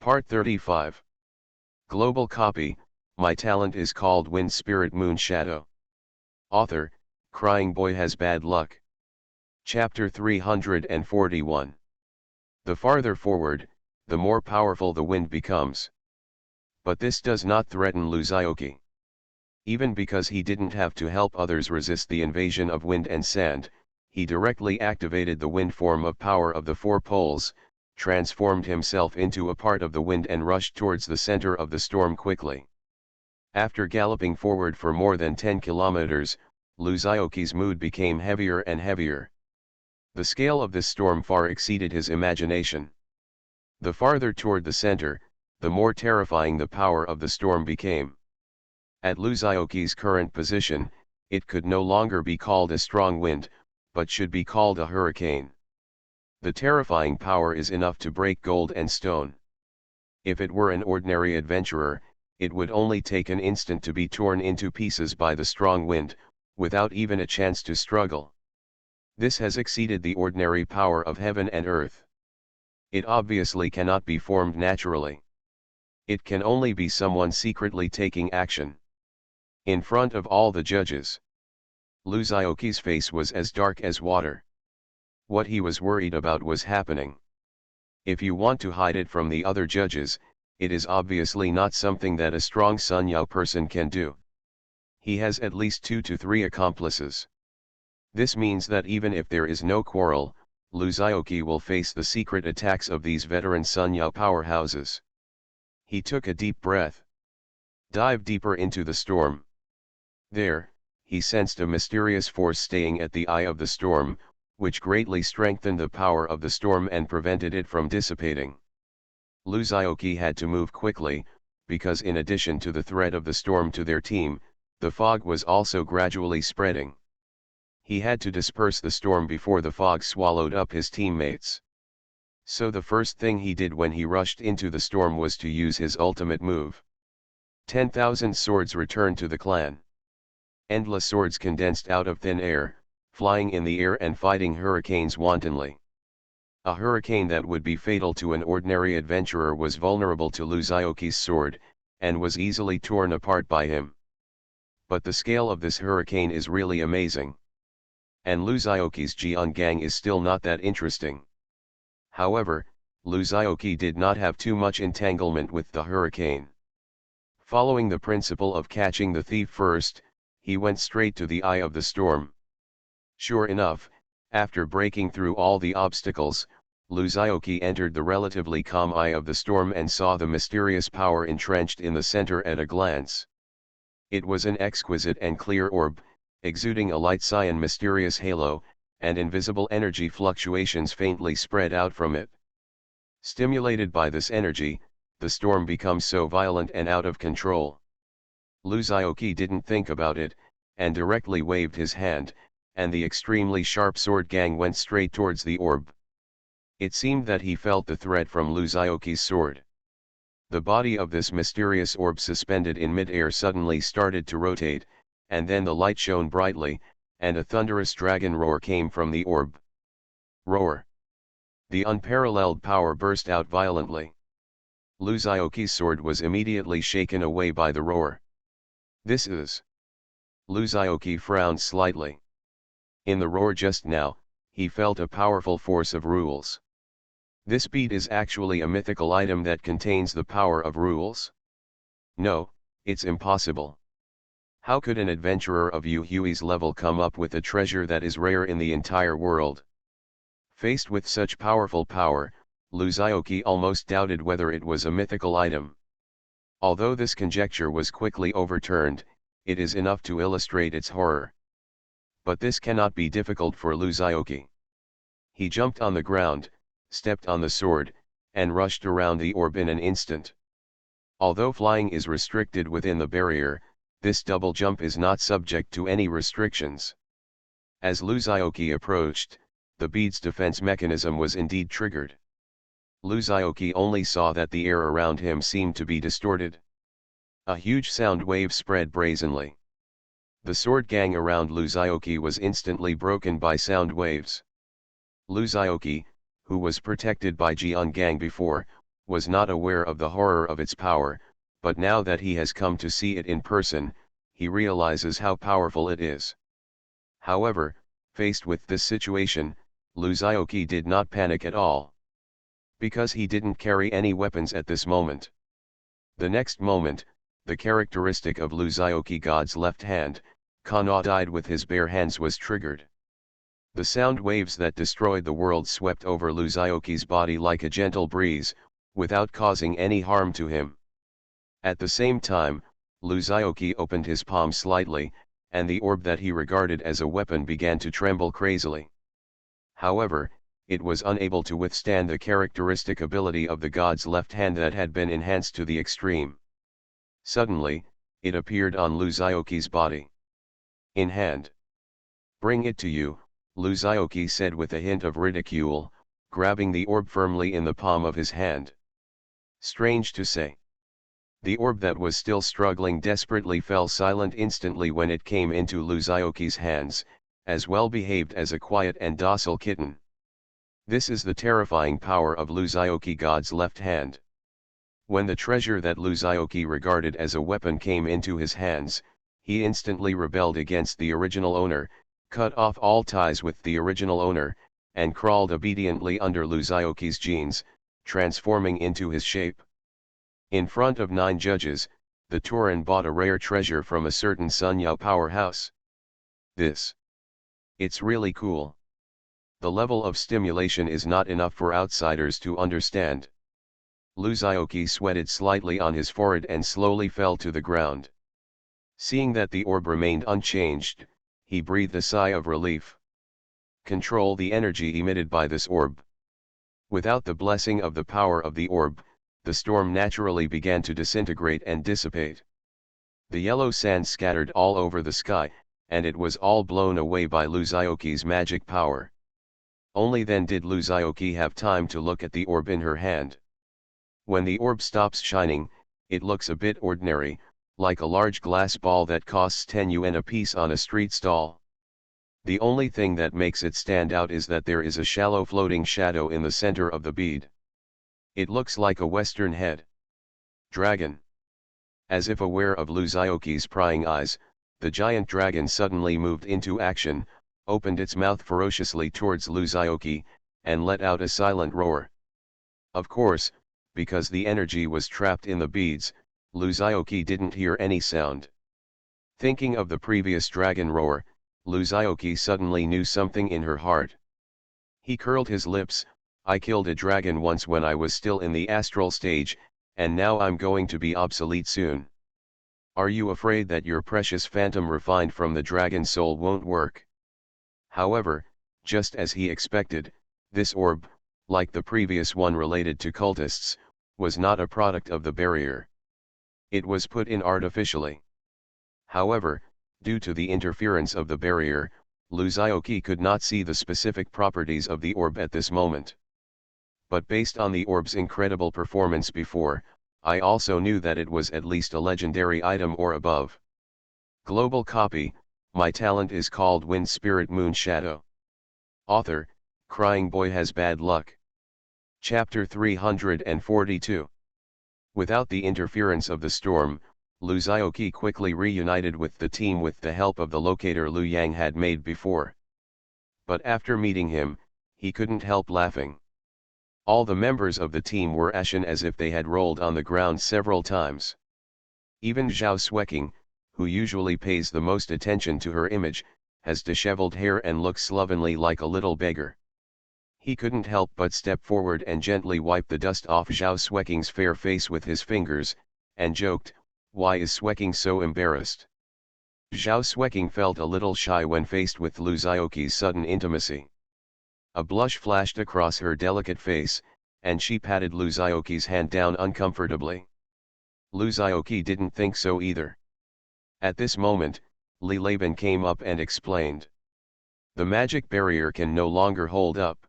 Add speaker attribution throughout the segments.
Speaker 1: Part 35. Global Copy, My Talent is Called Wind Spirit Moon Shadow. Author, Crying Boy Has Bad Luck. Chapter 341. The farther forward, the more powerful the wind becomes. But this does not threaten Luzaoki. Even because he didn't have to help others resist the invasion of wind and sand, he directly activated the wind form of power of the four poles, transformed himself into a part of the wind and rushed towards the center of the storm quickly. After galloping forward for more than 10 kilometers, Luzaoki's mood became heavier and heavier. The scale of this storm far exceeded his imagination. The farther toward the center, the more terrifying the power of the storm became. At Luzaoki's current position, it could no longer be called a strong wind, but should be called a hurricane. The terrifying power is enough to break gold and stone. If it were an ordinary adventurer, it would only take an instant to be torn into pieces by the strong wind, without even a chance to struggle. This has exceeded the ordinary power of heaven and earth. It obviously cannot be formed naturally. It can only be someone secretly taking action. In front of all the judges, Luzaoki's face was as dark as water. What he was worried about was happening. If you want to hide it from the other judges, it is obviously not something that a strong Sunyao person can do. He has at least 2 to 3 accomplices. This means that even if there is no quarrel, Luzaoki will face the secret attacks of these veteran Sunyao powerhouses. He took a deep breath. Dive deeper into the storm. There, he sensed a mysterious force staying at the eye of the storm, which greatly strengthened the power of the storm and prevented it from dissipating. Luzaoki had to move quickly, because in addition to the threat of the storm to their team, the fog was also gradually spreading. He had to disperse the storm before the fog swallowed up his teammates. So the first thing he did when he rushed into the storm was to use his ultimate move. 10,000 swords returned to the clan. Endless swords condensed out of thin air, flying in the air and fighting hurricanes wantonly. A hurricane that would be fatal to an ordinary adventurer was vulnerable to Luzaoki's sword, and was easily torn apart by him. But the scale of this hurricane is really amazing. And Luzaoki's Jiangang is still not that interesting. However, Luzaoki did not have too much entanglement with the hurricane. Following the principle of catching the thief first, he went straight to the eye of the storm. Sure enough, after breaking through all the obstacles, Luzaoki entered the relatively calm eye of the storm and saw the mysterious power entrenched in the center at a glance. It was an exquisite and clear orb, exuding a light cyan mysterious halo, and invisible energy fluctuations faintly spread out from it. Stimulated by this energy, the storm becomes so violent and out of control. Luzaoki didn't think about it, and directly waved his hand, and the extremely sharp sword gang went straight towards the orb. It seemed that he felt the threat from Luzaoki's sword. The body of this mysterious orb suspended in mid-air suddenly started to rotate, and then the light shone brightly, and a thunderous dragon roar came from the orb. Roar! The unparalleled power burst out violently. Luzaoki's sword was immediately shaken away by the roar. This is... Luzaoki frowned slightly. In the roar just now, he felt a powerful force of rules. This bead is actually a mythical item that contains the power of rules? No, it's impossible. How could an adventurer of Yu Hui's level come up with a treasure that is rare in the entire world? Faced with such powerful power, Luzaoki almost doubted whether it was a mythical item. Although this conjecture was quickly overturned, it is enough to illustrate its horror. But this cannot be difficult for Luzaoki. He jumped on the ground, stepped on the sword, and rushed around the orb in an instant. Although flying is restricted within the barrier, this double jump is not subject to any restrictions. As Luzaoki approached, the bead's defense mechanism was indeed triggered. Luzaoki only saw that the air around him seemed to be distorted. A huge sound wave spread brazenly. The sword gang around Luzaoki was instantly broken by sound waves. Luzaoki, who was protected by Jiangang before, was not aware of the horror of its power, but now that he has come to see it in person, he realizes how powerful it is. However, faced with this situation, Luzaoki did not panic at all. Because he didn't carry any weapons at this moment. The next moment, the characteristic of Luzaoki God's left hand, Kanna-died with his bare hands, was triggered. The sound waves that destroyed the world swept over Luzaoki's body like a gentle breeze, without causing any harm to him. At the same time, Luzaoki opened his palm slightly, and the orb that he regarded as a weapon began to tremble crazily. However, it was unable to withstand the characteristic ability of the god's left hand that had been enhanced to the extreme. Suddenly, it appeared on Luzaoki's body. In hand. "Bring it to you," Luzaoki said with a hint of ridicule, grabbing the orb firmly in the palm of his hand. Strange to say, the orb that was still struggling desperately fell silent instantly when it came into Luzaoki's hands, as well behaved as a quiet and docile kitten. This is the terrifying power of Luzaoki God's left hand. When the treasure that Luzaoki regarded as a weapon came into his hands, he instantly rebelled against the original owner, cut off all ties with the original owner, and crawled obediently under Luzaoki's genes, transforming into his shape. In front of 9 judges, the Tauren bought a rare treasure from a certain Sunyao powerhouse. It's really cool. The level of stimulation is not enough for outsiders to understand. Luzaoki sweated slightly on his forehead and slowly fell to the ground. Seeing that the orb remained unchanged, he breathed a sigh of relief. Control the energy emitted by this orb. Without the blessing of the power of the orb, the storm naturally began to disintegrate and dissipate. The yellow sand scattered all over the sky, and it was all blown away by Luzaoki's magic power. Only then did Luzaoki have time to look at the orb in her hand. When the orb stops shining, it looks a bit ordinary, like a large glass ball that costs 10 yuan a piece on a street stall. The only thing that makes it stand out is that there is a shallow floating shadow in the center of the bead. It looks like a western head dragon. As if aware of Luzaoki's prying eyes, the giant dragon suddenly moved into action, opened its mouth ferociously towards Luzaoki, and let out a silent roar. Of course, because the energy was trapped in the beads, Luzaoki didn't hear any sound. Thinking of the previous dragon roar, Luzaoki suddenly knew something in her heart. He curled his lips. "I killed a dragon once when I was still in the astral stage, and now I'm going to be obsolete soon. Are you afraid that your precious phantom refined from the dragon soul won't work?" However, just as he expected, this orb, like the previous one related to cultists, was not a product of the barrier. It was put in artificially. However, due to the interference of the barrier, Luzaoki could not see the specific properties of the orb at this moment. But based on the orb's incredible performance before, I also knew that it was at least a legendary item or above. Global copy. My talent is called Wind Spirit Moon Shadow. Author, Crying Boy Has Bad Luck. Chapter 342. Without the interference of the storm, Luzaoki quickly reunited with the team with the help of the locator Liu Yang had made before. But after meeting him, he couldn't help laughing. All the members of the team were ashen as if they had rolled on the ground several times. Even Zhao Sueking, who usually pays the most attention to her image, has disheveled hair and looks slovenly like a little beggar. He couldn't help but step forward and gently wipe the dust off Zhao Sueking's fair face with his fingers, and joked, "Why is Sueking so embarrassed?" Zhao Sueking felt a little shy when faced with Luzaoki's sudden intimacy. A blush flashed across her delicate face, and she patted Luzaoki's hand down uncomfortably. Luzaoki didn't think so either. At this moment, Li Laban came up and explained. The magic barrier can no longer hold up.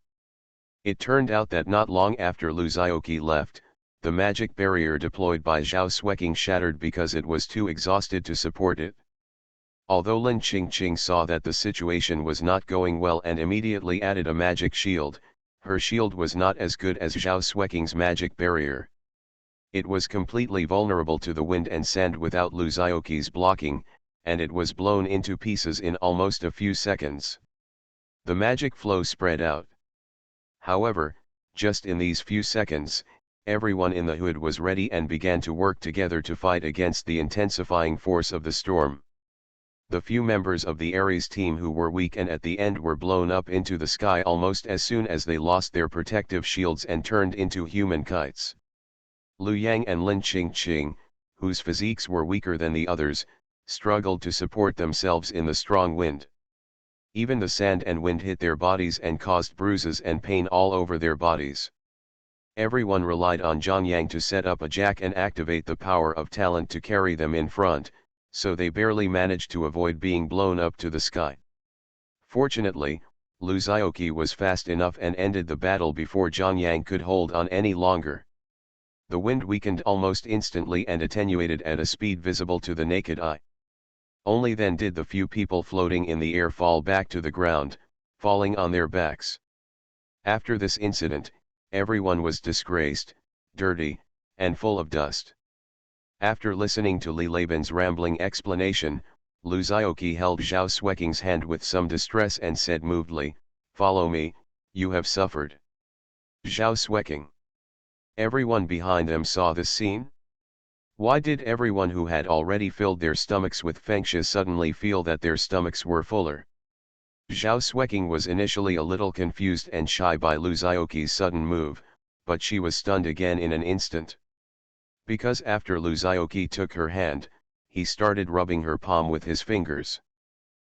Speaker 1: It turned out that not long after Luzaoki left, the magic barrier deployed by Zhao Sueking shattered because it was too exhausted to support it. Although Lin Qingqing saw that the situation was not going well and immediately added a magic shield, her shield was not as good as Zhao Sueking's magic barrier. It was completely vulnerable to the wind and sand without Lu Xiaoqi's blocking, and it was blown into pieces in almost a few seconds. The magic flow spread out. However, just in these few seconds, everyone in the hood was ready and began to work together to fight against the intensifying force of the storm. The few members of the Ares team who were weak and at the end were blown up into the sky almost as soon as they lost their protective shields and turned into human kites. Lu Yang and Lin Qingqing, whose physiques were weaker than the others, struggled to support themselves in the strong wind. Even the sand and wind hit their bodies and caused bruises and pain all over their bodies. Everyone relied on Zhang Yang to set up a jack and activate the power of talent to carry them in front, so they barely managed to avoid being blown up to the sky. Fortunately, Lu Xiaoqi was fast enough and ended the battle before Zhang Yang could hold on any longer. The wind weakened almost instantly and attenuated at a speed visible to the naked eye. Only then did the few people floating in the air fall back to the ground, falling on their backs. After this incident, everyone was disgraced, dirty, and full of dust. After listening to Li Laban's rambling explanation, Lu Xiaoqi held Zhao Xueqing's hand with some distress and said movedly, "Follow me, you have suffered." Zhao Xueqing. Everyone behind them saw this scene. Why did everyone who had already filled their stomachs with fengxia suddenly feel that their stomachs were fuller? Zhao Xueqing was initially a little confused and shy by Lu Xiaoqi's sudden move, but she was stunned again in an instant. Because after Lu Xiaoqi took her hand, he started rubbing her palm with his fingers.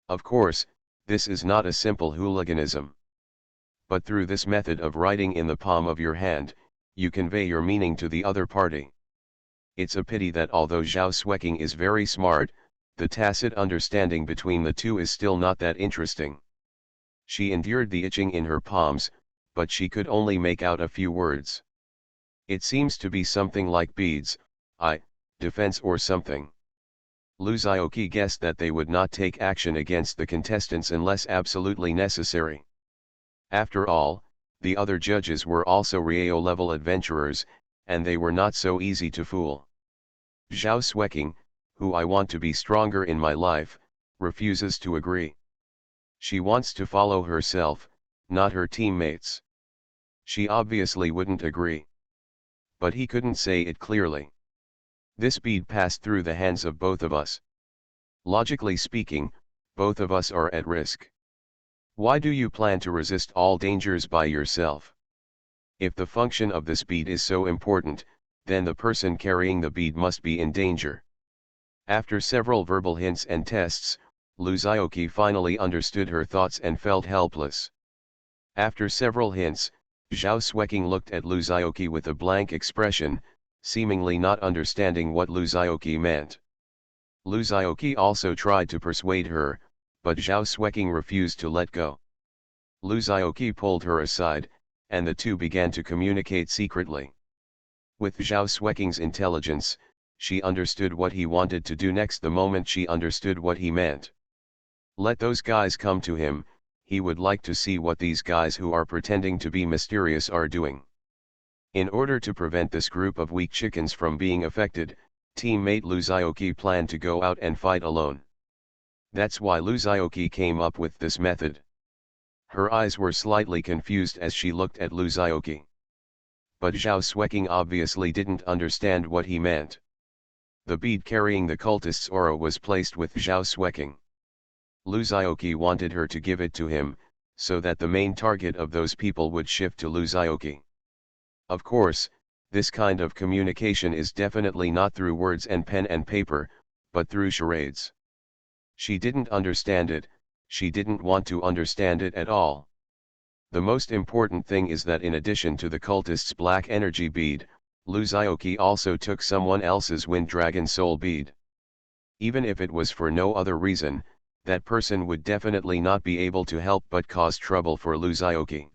Speaker 1: Of course, this is not a simple hooliganism. But through this method of writing in the palm of your hand, you convey your meaning to the other party. It's a pity that although Zhao Xueqing is very smart, the tacit understanding between the two is still not that interesting. She endured the itching in her palms, but she could only make out a few words. It seems to be something like beads, defense or something. Lu Xiaoqi guessed that they would not take action against the contestants unless absolutely necessary. After all, the other judges were also Rieo-level adventurers, and they were not so easy to fool. Zhao Xueqing, who I want to be stronger in my life, refuses to agree. She wants to follow herself, not her teammates. She obviously wouldn't agree. But he couldn't say it clearly. This bead passed through the hands of both of us. Logically speaking, both of us are at risk. Why do you plan to resist all dangers by yourself? If the function of this bead is so important, then the person carrying the bead must be in danger. After several verbal hints and tests, Lu Xiaoqi finally understood her thoughts and felt helpless. After several hints, Zhao Xueqing looked at Lu Xiaoqi with a blank expression, seemingly not understanding what Lu Xiaoqi meant. Lu Xiaoqi also tried to persuade her, but Zhao Xueqing refused to let go. Lu Xiaoqi pulled her aside, and the two began to communicate secretly. With Zhao Xueqing's intelligence, she understood what he wanted to do next the moment she understood what he meant. Let those guys come to him, he would like to see what these guys who are pretending to be mysterious are doing. In order to prevent this group of weak chickens from being affected, teammate Lu Xiaoqi planned to go out and fight alone. That's why Lu Xiaoqi came up with this method. Her eyes were slightly confused as she looked at Lu Xiaoqi. But Zhao Xueqing obviously didn't understand what he meant. The bead carrying the cultist's aura was placed with Zhao Xueqing. Lu Xiaoqi wanted her to give it to him, so that the main target of those people would shift to Lu Xiaoqi. Of course, this kind of communication is definitely not through words and pen and paper, but through charades. She didn't understand it, she didn't want to understand it at all. The most important thing is that in addition to the cultist's black energy bead, Lu Xiaoqi also took someone else's wind dragon soul bead. Even if it was for no other reason, that person would definitely not be able to help but cause trouble for Lu Xiaoqi.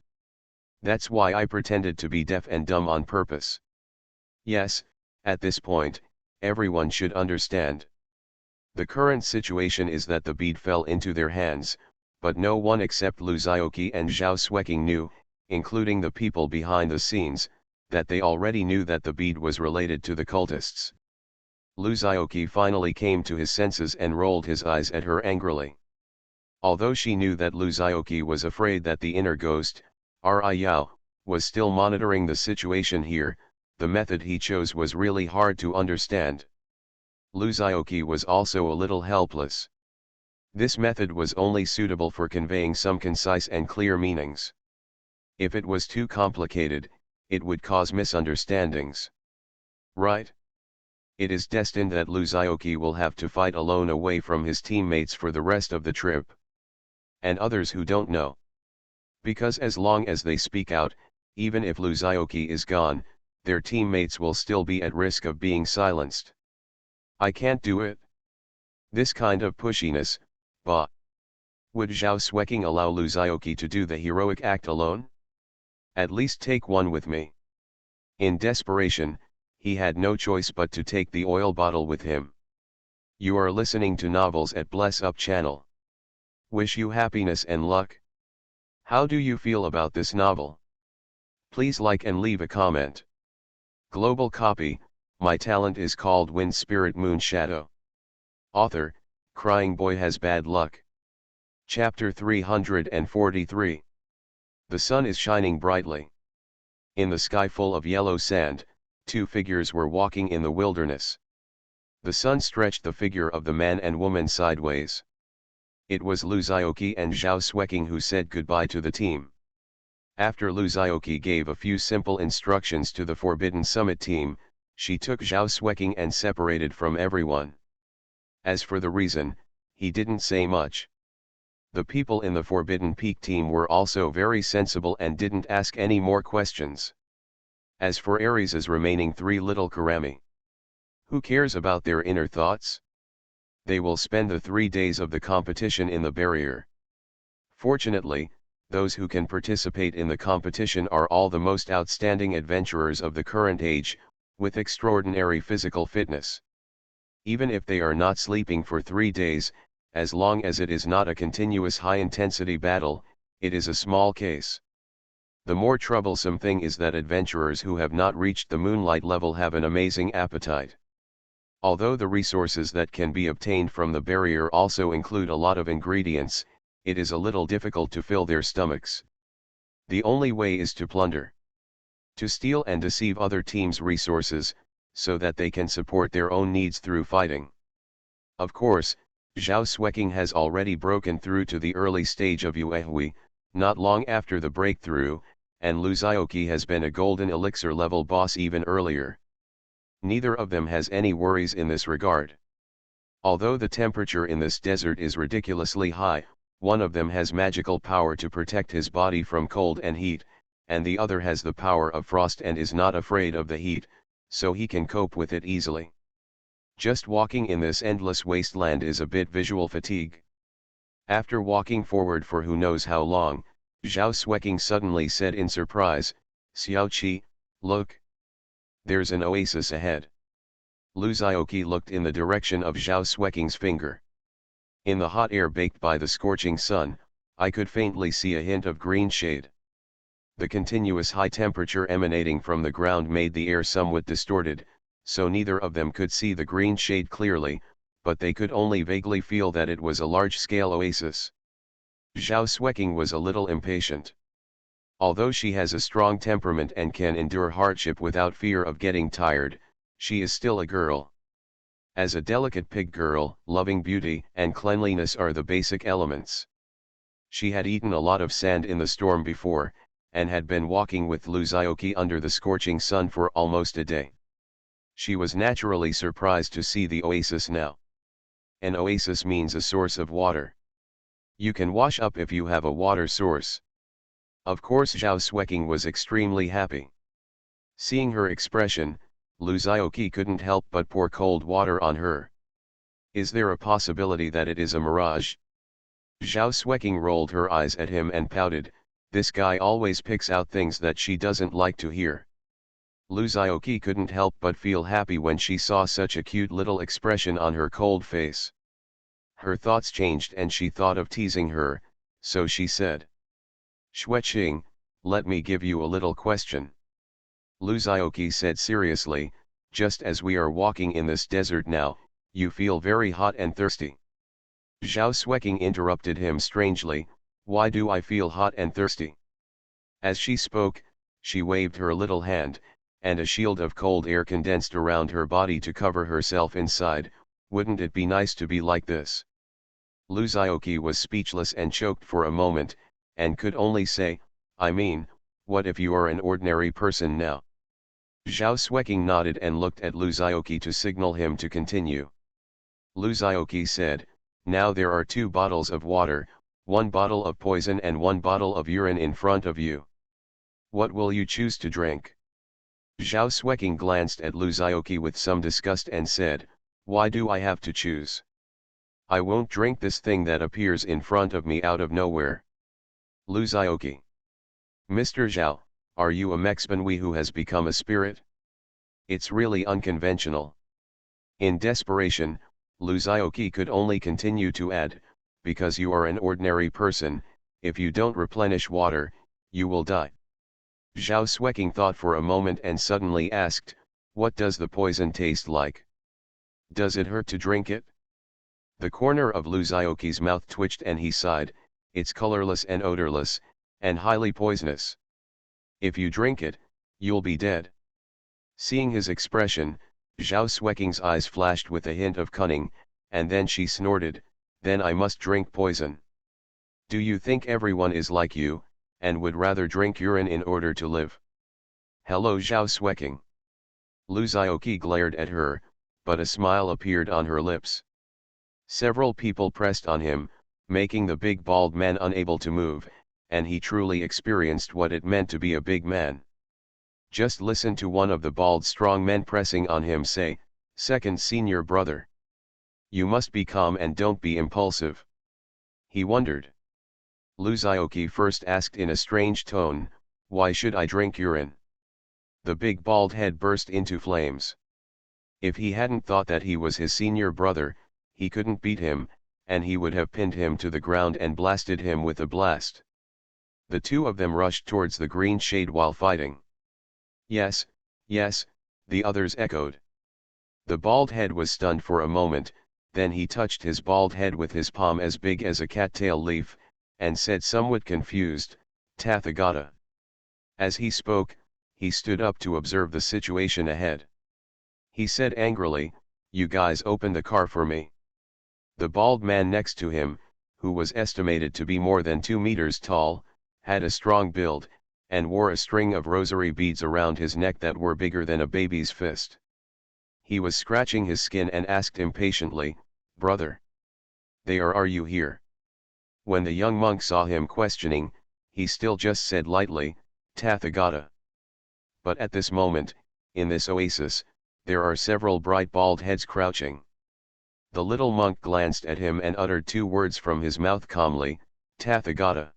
Speaker 1: That's why I pretended to be deaf and dumb on purpose. Yes, at this point, everyone should understand. The current situation is that the bead fell into their hands, but no one except Lu Xiaoqi and Zhao Xueqing knew, including the people behind the scenes, that they already knew that the bead was related to the cultists. Lu Xiaoqi finally came to his senses and rolled his eyes at her angrily. Although she knew that Lu Xiaoqi was afraid that the inner ghost, Ri Yao, was still monitoring the situation here, the method he chose was really hard to understand. Lu Xiaoqi was also a little helpless. This method was only suitable for conveying some concise and clear meanings. If it was too complicated, it would cause misunderstandings. Right? It is destined that Lu Xiaoqi will have to fight alone away from his teammates for the rest of the trip. And others who don't know. Because as long as they speak out, even if Lu Xiaoqi is gone, their teammates will still be at risk of being silenced. I can't do it. This kind of pushiness, bah. Would Zhao Xueqing allow Lu Xiaoqi to do the heroic act alone? At least take one with me. In desperation, he had no choice but to take the oil bottle with him. You are listening to Novels at Bless Up channel. Wish you happiness and luck. How do you feel about this novel? Please like and leave a comment. Global copy, my talent is called Wind Spirit Moon Shadow. Author, Crying Boy Has Bad Luck. Chapter 343. The sun is shining brightly. In the sky full of yellow sand, two figures were walking in the wilderness. The sun stretched the figure of the man and woman sideways. It was Lu Xiaoqi and Zhao Xueqing who said goodbye to the team. After Lu Xiaoqi gave a few simple instructions to the Forbidden Summit team, she took Zhao Xueqing and separated from everyone. As for the reason, he didn't say much. The people in the Forbidden Peak team were also very sensible and didn't ask any more questions. As for Ares's remaining three little Karami, who cares about their inner thoughts? They will spend the 3 days of the competition in the barrier. Fortunately, those who can participate in the competition are all the most outstanding adventurers of the current age, with extraordinary physical fitness. Even if they are not sleeping for 3 days, as long as it is not a continuous high-intensity battle, it is a small case. The more troublesome thing is that adventurers who have not reached the moonlight level have an amazing appetite. Although the resources that can be obtained from the barrier also include a lot of ingredients, it is a little difficult to fill their stomachs. The only way is to plunder. To steal and deceive other teams' resources, so that they can support their own needs through fighting. Of course, Zhao Xueqing has already broken through to the early stage of Yuehui, not long after the breakthrough, and Lu Xiaoqi has been a golden elixir level boss even earlier. Neither of them has any worries in this regard. Although the temperature in this desert is ridiculously high, one of them has magical power to protect his body from cold and heat, and the other has the power of frost and is not afraid of the heat, so he can cope with it easily. Just walking in this endless wasteland is a bit visual fatigue. After walking forward for who knows how long, Zhao Xueqing suddenly said in surprise, "Xiaoqi, look! There's an oasis ahead." Lu Xiaoqi looked in the direction of Zhao Xueqing's finger. In the hot air baked by the scorching sun, I could faintly see a hint of green shade. The continuous high temperature emanating from the ground made the air somewhat distorted, so neither of them could see the green shade clearly, but they could only vaguely feel that it was a large-scale oasis. Zhao Xueqing was a little impatient. Although she has a strong temperament and can endure hardship without fear of getting tired, she is still a girl. As a delicate pig girl, loving beauty and cleanliness are the basic elements. She had eaten a lot of sand in the storm before, and had been walking with Lu Xiaoqi under the scorching sun for almost a day. She was naturally surprised to see the oasis now. An oasis means a source of water. You can wash up if you have a water source. Of course Zhao Xueqing was extremely happy. Seeing her expression, Lu Xiaoqi couldn't help but pour cold water on her. Is there a possibility that it is a mirage? Zhao Xueqing rolled her eyes at him and pouted, this guy always picks out things that she doesn't like to hear. Lu Xiaoqi couldn't help but feel happy when she saw such a cute little expression on her cold face. Her thoughts changed and she thought of teasing her, so she said, "Xueqing, let me give you a little question. Luzioki said seriously, just as we are walking in this desert now, you feel very hot and thirsty. Zhao Xueqing interrupted him strangely, why do I feel hot and thirsty? As she spoke, she waved her little hand, and a shield of cold air condensed around her body to cover herself inside. Wouldn't it be nice to be like this? Luzioki was speechless and choked for a moment, and could only say, I mean, what if you are an ordinary person now? Zhao Xueqing nodded and looked at Luzioki to signal him to continue. Luzioki said, now there are 2 bottles of water, 1 bottle of poison and 1 bottle of urine in front of you. What will you choose to drink? Zhao Xueqing glanced at Luzioki with some disgust and said, why do I have to choose? I won't drink this thing that appears in front of me out of nowhere. Luzioki. Mr. Zhao, are you a Mexpanwi who has become a spirit? It's really unconventional. In desperation, Luzioki could only continue to add, because you are an ordinary person, if you don't replenish water, you will die. Zhao Xueqing thought for a moment and suddenly asked, what does the poison taste like? Does it hurt to drink it? The corner of Luzioki's mouth twitched and he sighed, it's colorless and odorless, and highly poisonous. If you drink it, you'll be dead. Seeing his expression, Zhao Xueqing's eyes flashed with a hint of cunning, and then she snorted, then I must drink poison. Do you think everyone is like you, and would rather drink urine in order to live? Hello Zhao Xueqing. Luzioki glared at her, but a smile appeared on her lips. Several people pressed on him, making the big bald man unable to move, and he truly experienced what it meant to be a big man. Just listen to one of the bald strong men pressing on him say, second senior brother. You must be calm and don't be impulsive. He wondered. Luzioki first asked in a strange tone, why should I drink urine? The big bald head burst into flames. If he hadn't thought that he was his senior brother, he couldn't beat him, and he would have pinned him to the ground and blasted him with a blast. The 2 of them rushed towards the green shade while fighting. Yes, yes, the others echoed. The bald head was stunned for a moment, then he touched his bald head with his palm as big as a cattail leaf, and said somewhat confused, Tathagata. As he spoke, he stood up to observe the situation ahead. He said angrily, you guys open the car for me. The bald man next to him, who was estimated to be more than 2 meters tall, had a strong build, and wore a string of rosary beads around his neck that were bigger than a baby's fist. He was scratching his skin and asked impatiently, brother. Are you here? When the young monk saw him questioning, he still just said lightly, Tathagata. But at this moment, in this oasis, there are several bright bald heads crouching. The little monk glanced at him and uttered 2 words from his mouth calmly, Tathagata.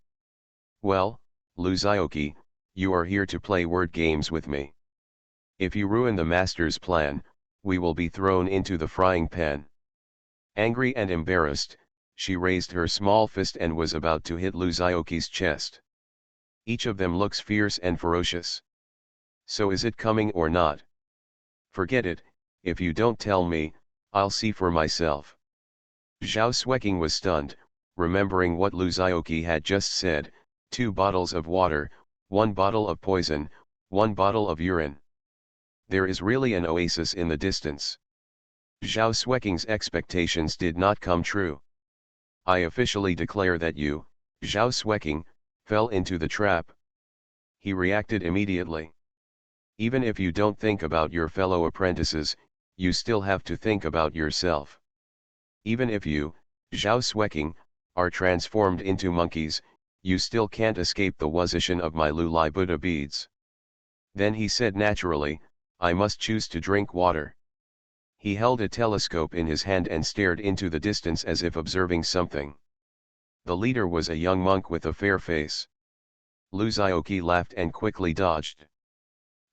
Speaker 1: Well, Luzioki, you are here to play word games with me. If you ruin the master's plan, we will be thrown into the frying pan. Angry and embarrassed, she raised her small fist and was about to hit Luzioki's chest. Each of them looks fierce and ferocious. So is it coming or not? Forget it, if you don't tell me, I'll see for myself. Zhao Xueqing was stunned, remembering what Luzioki had just said, 2 bottles of water, 1 bottle of poison, 1 bottle of urine. There is really an oasis in the distance. Zhao Xueqing's expectations did not come true. I officially declare that you, Zhao Xueqing, fell into the trap. He reacted immediately. Even if you don't think about your fellow apprentices, you still have to think about yourself. Even if you, Zhao Xueqing, are transformed into monkeys, you still can't escape the position of my Lulai Buddha beads. Then he said naturally, I must choose to drink water. He held a telescope in his hand and stared into the distance as if observing something. The leader was a young monk with a fair face. Luzioki laughed and quickly dodged.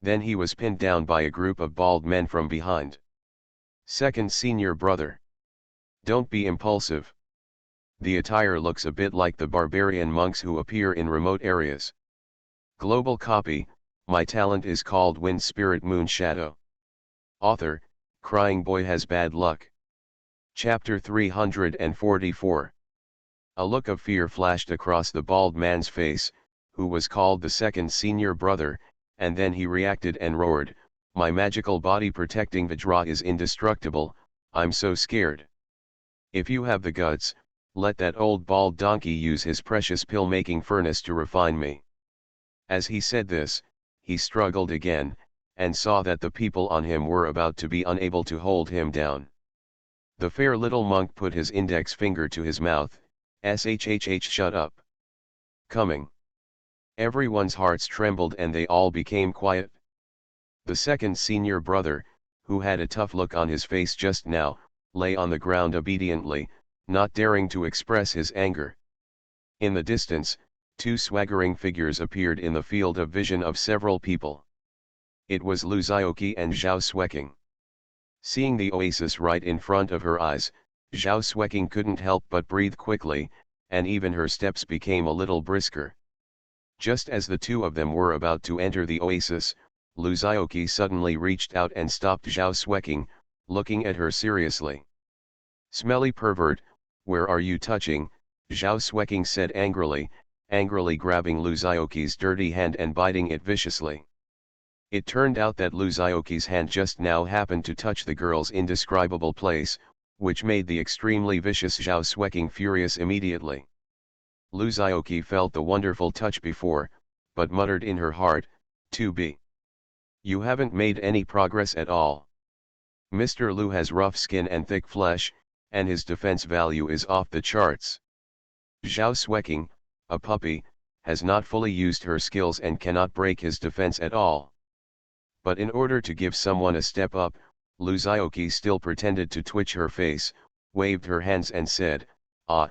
Speaker 1: Then he was pinned down by a group of bald men from behind. Second senior brother. Don't be impulsive. The attire looks a bit like the barbarian monks who appear in remote areas. Global copy, My talent is called Wind Spirit Moon Shadow. Author, Crying Boy Has Bad Luck. Chapter 344. A look of fear flashed across the bald man's face, who was called the second senior brother, and then he reacted and roared, "My magical body protecting Vajra is indestructible, I'm so scared. If you have the guts, let that old bald donkey use his precious pill-making furnace to refine me." As he said this, he struggled again, and saw that the people on him were about to be unable to hold him down. The fair little monk put his index finger to his mouth, shhh, shut up. Coming. Everyone's hearts trembled and they all became quiet. The second senior brother, who had a tough look on his face just now, lay on the ground obediently, not daring to express his anger. In the distance, two swaggering figures appeared in the field of vision of several people. It was Lu Xiaoqi and Zhao Xueqing. Seeing the oasis right in front of her eyes, Zhao Xueqing couldn't help but breathe quickly, and even her steps became a little brisker. Just as the two of them were about to enter the oasis, Lu Xiaoqi suddenly reached out and stopped Zhao Xueqing, looking at her seriously. "Smelly pervert, where are you touching?" Zhao Xueqing said angrily grabbing Lu Xiaoqi's dirty hand and biting it viciously. It turned out that Lu Xiaoqi's hand just now happened to touch the girl's indescribable place, which made the extremely vicious Zhao Xueqing furious immediately. Lu Xiaoqi felt the wonderful touch before, but muttered in her heart, "To be. You haven't made any progress at all. Mr. Lu has rough skin and thick flesh, and his defense value is off the charts. Zhao Xueqing, a puppy, has not fully used her skills and cannot break his defense at all." But in order to give someone a step up, Lu Xiaoqi still pretended to twitch her face, waved her hands and said, "Ah,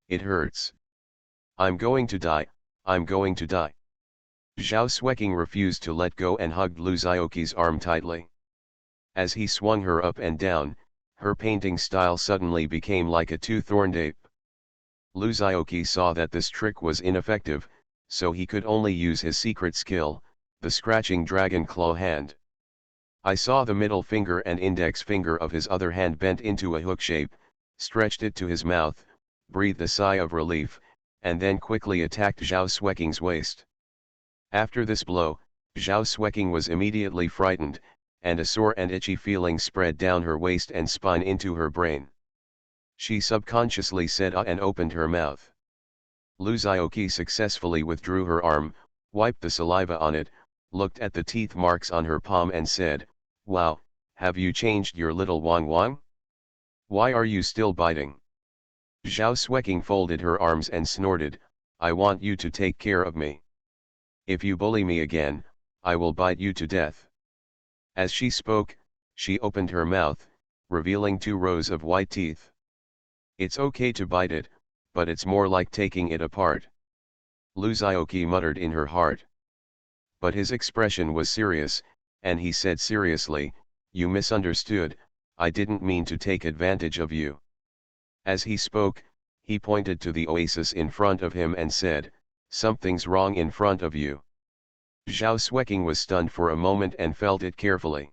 Speaker 1: it hurts. I'm going to die, I'm going to die." Zhao Xueqing refused to let go and hugged Lu Xiaoqi's arm tightly. As he swung her up and down, her painting style suddenly became like a two-thorned ape. Lu Xiaoqi saw that this trick was ineffective, so he could only use his secret skill, the scratching dragon claw hand. I saw the middle finger and index finger of his other hand bent into a hook shape, stretched it to his mouth, breathed a sigh of relief, and then quickly attacked Zhao Xueqing's waist. After this blow, Zhao Xueqing was immediately frightened, and a sore and itchy feeling spread down her waist and spine into her brain. She subconsciously said "ah" and opened her mouth. Lu Xiaoqi successfully withdrew her arm, wiped the saliva on it, looked at the teeth marks on her palm and said, "Wow, have you changed your little Wang Wang? Why are you still biting?" Zhao Xueqing folded her arms and snorted, "I want you to take care of me. If you bully me again, I will bite you to death." As she spoke, she opened her mouth, revealing 2 rows of white teeth. "It's okay to bite it, but it's more like taking it apart," Lu Xiaoqi muttered in her heart. But his expression was serious, and he said seriously, "You misunderstood, I didn't mean to take advantage of you." As he spoke, he pointed to the oasis in front of him and said, "Something's wrong in front of you." Zhao Xueqing was stunned for a moment and felt it carefully.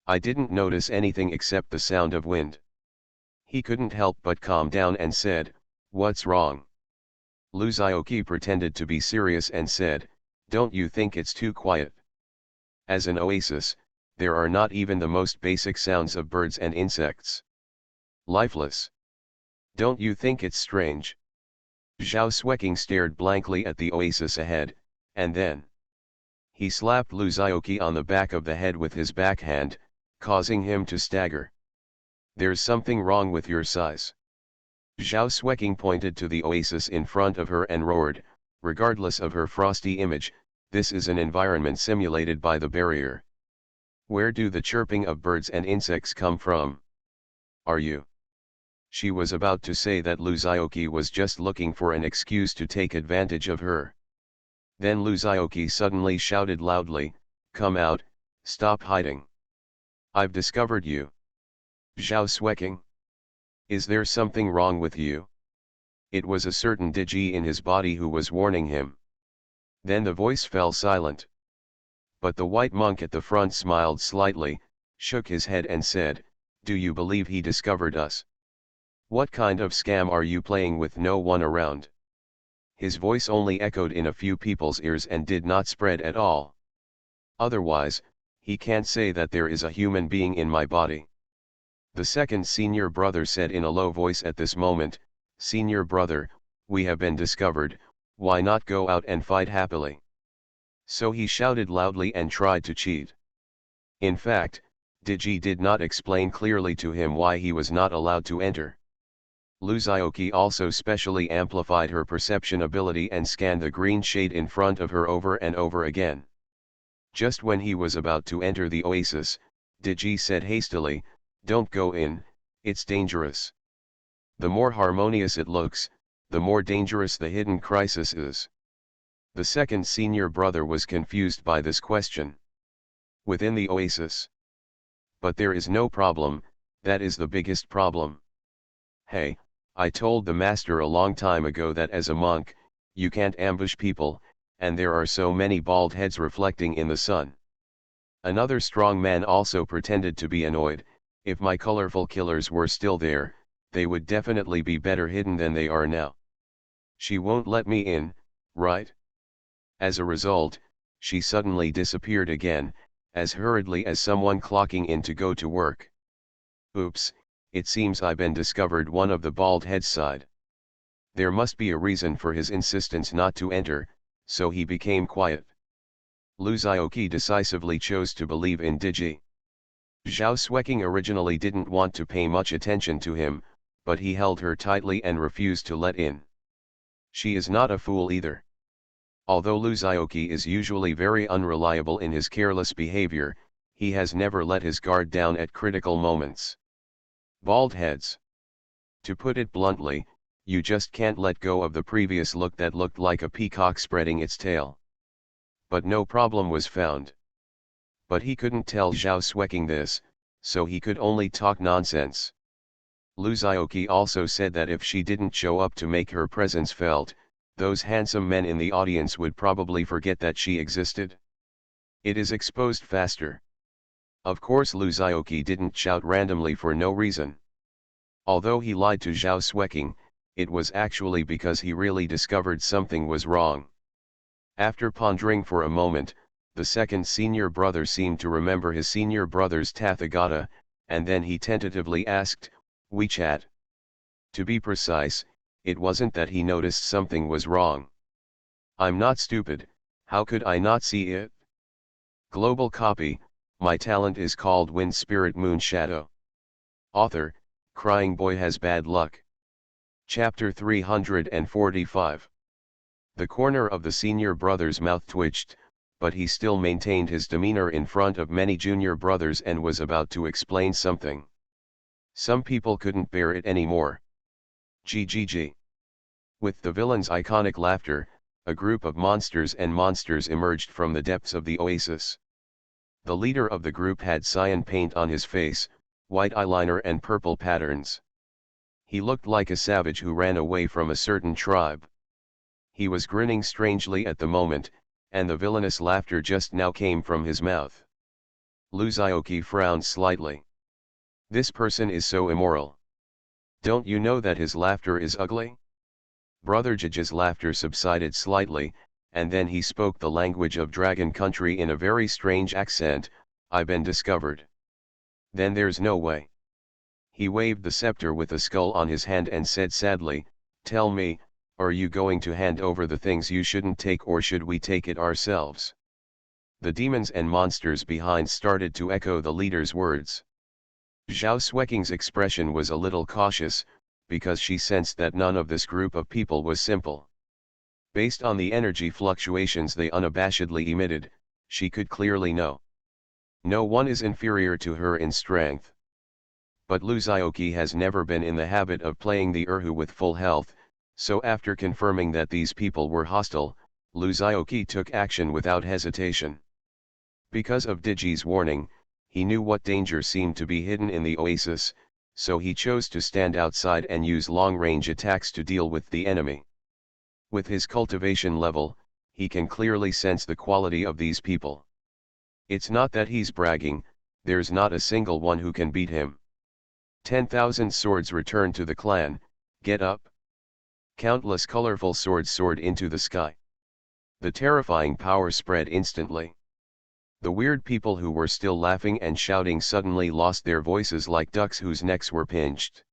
Speaker 1: "I didn't notice anything except the sound of wind." He couldn't help but calm down and said, "What's wrong?" Lu Xiaoqi pretended to be serious and said, "Don't you think it's too quiet? As an oasis, there are not even the most basic sounds of birds and insects. Lifeless. Don't you think it's strange?" Zhao Xueqing stared blankly at the oasis ahead, and then he slapped Lu Xiaoqi on the back of the head with his backhand, causing him to stagger. "There's something wrong with your size." Zhao Xueqing pointed to the oasis in front of her and roared, regardless of her frosty image, "This is an environment simulated by the barrier. Where do the chirping of birds and insects come from? Are you?" She was about to say that Lu Xiaoqi was just looking for an excuse to take advantage of her. Then Lu Xiaoqi suddenly shouted loudly, "Come out, stop hiding. I've discovered you." "Zhao Xueqing? Is there something wrong with you?" It was a certain Digi in his body who was warning him. Then the voice fell silent. But the white monk at the front smiled slightly, shook his head and said, "Do you believe he discovered us? What kind of scam are you playing with no one around?" His voice only echoed in a few people's ears and did not spread at all. "Otherwise, he can't say that there is a human being in my body." The second senior brother said in a low voice at this moment, "Senior brother, we have been discovered, why not go out and fight happily?" So he shouted loudly and tried to cheat. In fact, Digi did not explain clearly to him why he was not allowed to enter. Luzioki also specially amplified her perception ability and scanned the green shade in front of her over and over again. Just when he was about to enter the oasis, Digi said hastily, "Don't go in, it's dangerous. The more harmonious it looks, the more dangerous the hidden crisis is." The second senior brother was confused by this question. Within the oasis. But there is no problem, that is the biggest problem. Hey, I told the master a long time ago that as a monk, you can't ambush people, and there are so many bald heads reflecting in the sun. Another strong man also pretended to be annoyed. "If my colorful killers were still there, they would definitely be better hidden than they are now. She won't let me in, right?" As a result, she suddenly disappeared again, as hurriedly as someone clocking in to go to work. "Oops, it seems I've been discovered," one of the bald heads sighed. There must be a reason for his insistence not to enter, so he became quiet. Luzioki decisively chose to believe in Digi. Zhao Xueqing originally didn't want to pay much attention to him, but he held her tightly and refused to let in. She is not a fool either. Although Luzioki is usually very unreliable in his careless behavior, he has never let his guard down at critical moments. Bald heads. To put it bluntly, you just can't let go of the previous look that looked like a peacock spreading its tail. But no problem was found. But he couldn't tell Zhao Xueqing this, so he could only talk nonsense. Luzioki also said that if she didn't show up to make her presence felt, those handsome men in the audience would probably forget that she existed. It is exposed faster. Of course Luzioki didn't shout randomly for no reason. Although he lied to Zhao Xueqing, it was actually because he really discovered something was wrong. After pondering for a moment, the second senior brother seemed to remember his senior brother's Tathagata, and then he tentatively asked, "WeChat?" To be precise, it wasn't that he noticed something was wrong. "I'm not stupid, how could I not see it?" Global copy, my talent is called Wind Spirit Moon Shadow. Author, Crying Boy Has Bad Luck. Chapter 345. The corner of the senior brother's mouth twitched, but he still maintained his demeanor in front of many junior brothers and was about to explain something. Some people couldn't bear it anymore. GGG. With the villain's iconic laughter, a group of monsters emerged from the depths of the oasis. The leader of the group had cyan paint on his face, white eyeliner and purple patterns. He looked like a savage who ran away from a certain tribe. He was grinning strangely at the moment, and the villainous laughter just now came from his mouth. Luzioki frowned slightly. This person is so immoral. Don't you know that his laughter is ugly? Brother Jiji's laughter subsided slightly, and then he spoke the language of Dragon Country in a very strange accent. "I've been discovered." "Then there's no way." He waved the scepter with a skull on his hand and said sadly, "Tell me, are you going to hand over the things you shouldn't take, or should we take it ourselves?" The demons and monsters behind started to echo the leader's words. Zhao Xueqing's expression was a little cautious, because she sensed that none of this group of people was simple. Based on the energy fluctuations they unabashedly emitted, she could clearly know. No one is inferior to her in strength. But Luzioki has never been in the habit of playing the Erhu with full health, so after confirming that these people were hostile, Luzioki took action without hesitation. Because of Digi's warning, he knew what danger seemed to be hidden in the oasis, so he chose to stand outside and use long-range attacks to deal with the enemy. With his cultivation level, he can clearly sense the quality of these people. It's not that he's bragging, there's not a single one who can beat him. 10,000 swords return to the clan, get up. Countless colorful swords soared into the sky. The terrifying power spread instantly. The weird people who were still laughing and shouting suddenly lost their voices like ducks whose necks were pinched.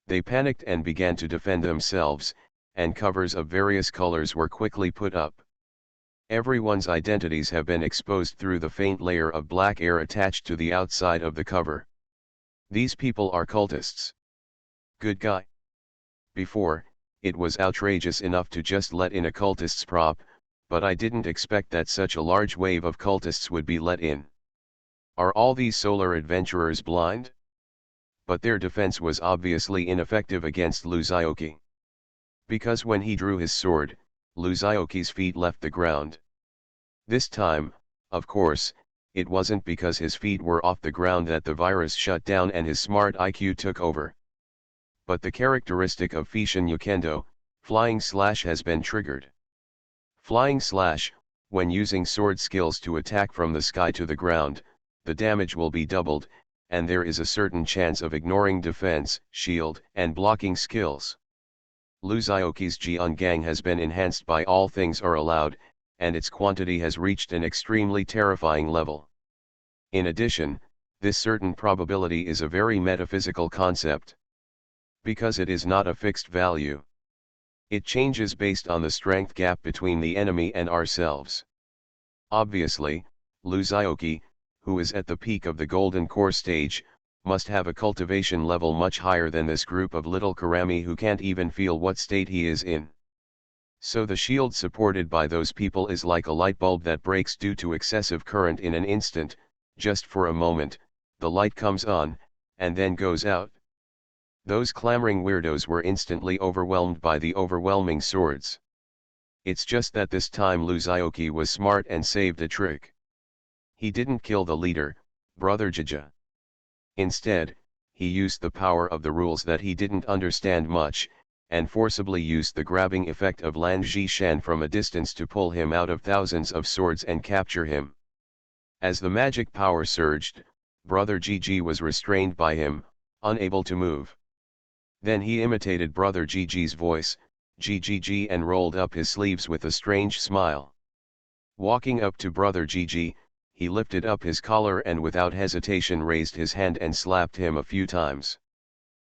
Speaker 1: They panicked and began to defend themselves, and covers of various colors were quickly put up. Everyone's identities have been exposed through the faint layer of black air attached to the outside of the cover. These people are cultists. Good guy. Before, it was outrageous enough to just let in a cultist's prop, but I didn't expect that such a large wave of cultists would be let in. Are all these solar adventurers blind? But their defense was obviously ineffective against Luzaoki. Because when he drew his sword, Luzaoki's feet left the ground. This time, of course, it wasn't because his feet were off the ground that the virus shut down and his smart IQ took over. But the characteristic of Fishin Yukendo, Flying Slash, has been triggered. Flying Slash, when using sword skills to attack from the sky to the ground, the damage will be doubled, and there is a certain chance of ignoring defense, shield, and blocking skills. Luzaoki's Jiangang has been enhanced by All Things Are Allowed, and its quantity has reached an extremely terrifying level. In addition, this certain probability is a very metaphysical concept. Because it is not a fixed value. It changes based on the strength gap between the enemy and ourselves. Obviously, Luzaoki, who is at the peak of the Golden Core stage, must have a cultivation level much higher than this group of little Karami who can't even feel what state he is in. So the shield supported by those people is like a light bulb that breaks due to excessive current in an instant, just for a moment, the light comes on, and then goes out. Those clamoring weirdos were instantly overwhelmed by the overwhelming swords. It's just that this time Luzaoki was smart and saved a trick. He didn't kill the leader, Brother Jija. Instead, he used the power of the rules that he didn't understand much, and forcibly used the grabbing effect of Lan Zhishan from a distance to pull him out of thousands of swords and capture him. As the magic power surged, Brother Gigi was restrained by him, unable to move. Then he imitated Brother Gigi's voice, Gigi, and rolled up his sleeves with a strange smile. Walking up to Brother Gigi, he lifted up his collar and without hesitation raised his hand and slapped him a few times.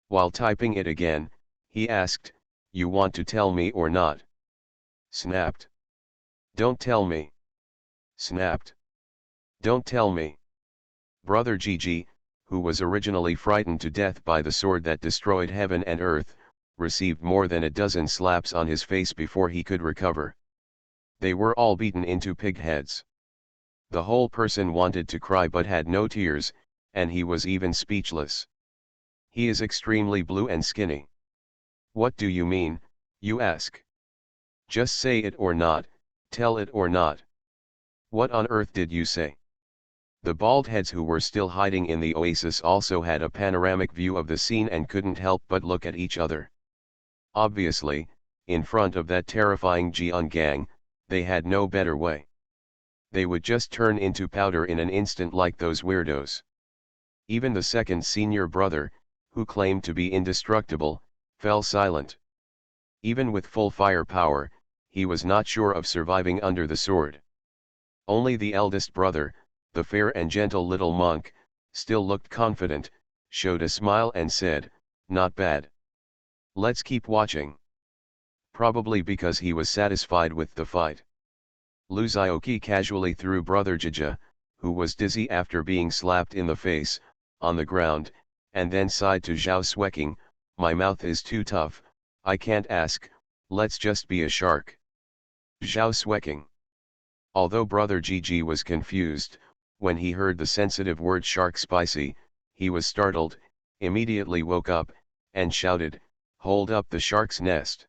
Speaker 1: While typing it again, he asked, "You want to tell me or not?" Snapped. "Don't tell me." Snapped. "Don't tell me." Brother Gigi, who was originally frightened to death by the sword that destroyed heaven and earth, received more than a dozen slaps on his face before he could recover. They were all beaten into pig heads. The whole person wanted to cry but had no tears, and he was even speechless. He is extremely blue and skinny. What do you mean, you ask? Just say it or not, tell it or not. What on earth did you say? The bald heads who were still hiding in the oasis also had a panoramic view of the scene and couldn't help but look at each other. Obviously, in front of that terrifying Jiangang, they had no better way. They would just turn into powder in an instant like those weirdos. Even the second senior brother, who claimed to be indestructible, fell silent. Even with full firepower, he was not sure of surviving under the sword. Only the eldest brother, the fair and gentle little monk, still looked confident, showed a smile and said, "Not bad. Let's keep watching." Probably because he was satisfied with the fight. Luzaoki casually threw Brother Jija, who was dizzy after being slapped in the face, on the ground, and then sighed to Zhao Sweking, "My mouth is too tough, I can't ask, let's just be a shark." Zhao Sweking. Although Brother Gigi was confused, when he heard the sensitive word shark spicy, he was startled, immediately woke up, and shouted, "Hold up the shark's nest."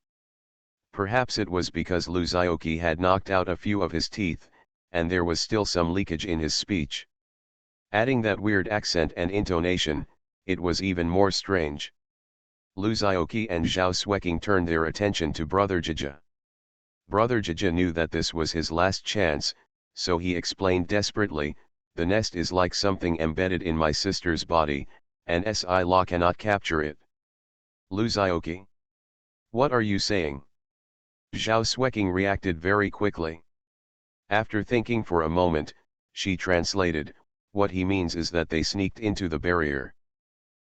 Speaker 1: Perhaps it was because Luzaoki had knocked out a few of his teeth, and there was still some leakage in his speech. Adding that weird accent and intonation, it was even more strange. Luzaoki and Zhao Sweking turned their attention to Brother Jija. Brother Jija knew that this was his last chance, so he explained desperately, the nest is like something embedded in my sister's body, and Sci-fi cannot capture it. Lu Zioki. What are you saying? Zhao Xueqing reacted very quickly. After thinking for a moment, she translated, what he means is that they sneaked into the barrier.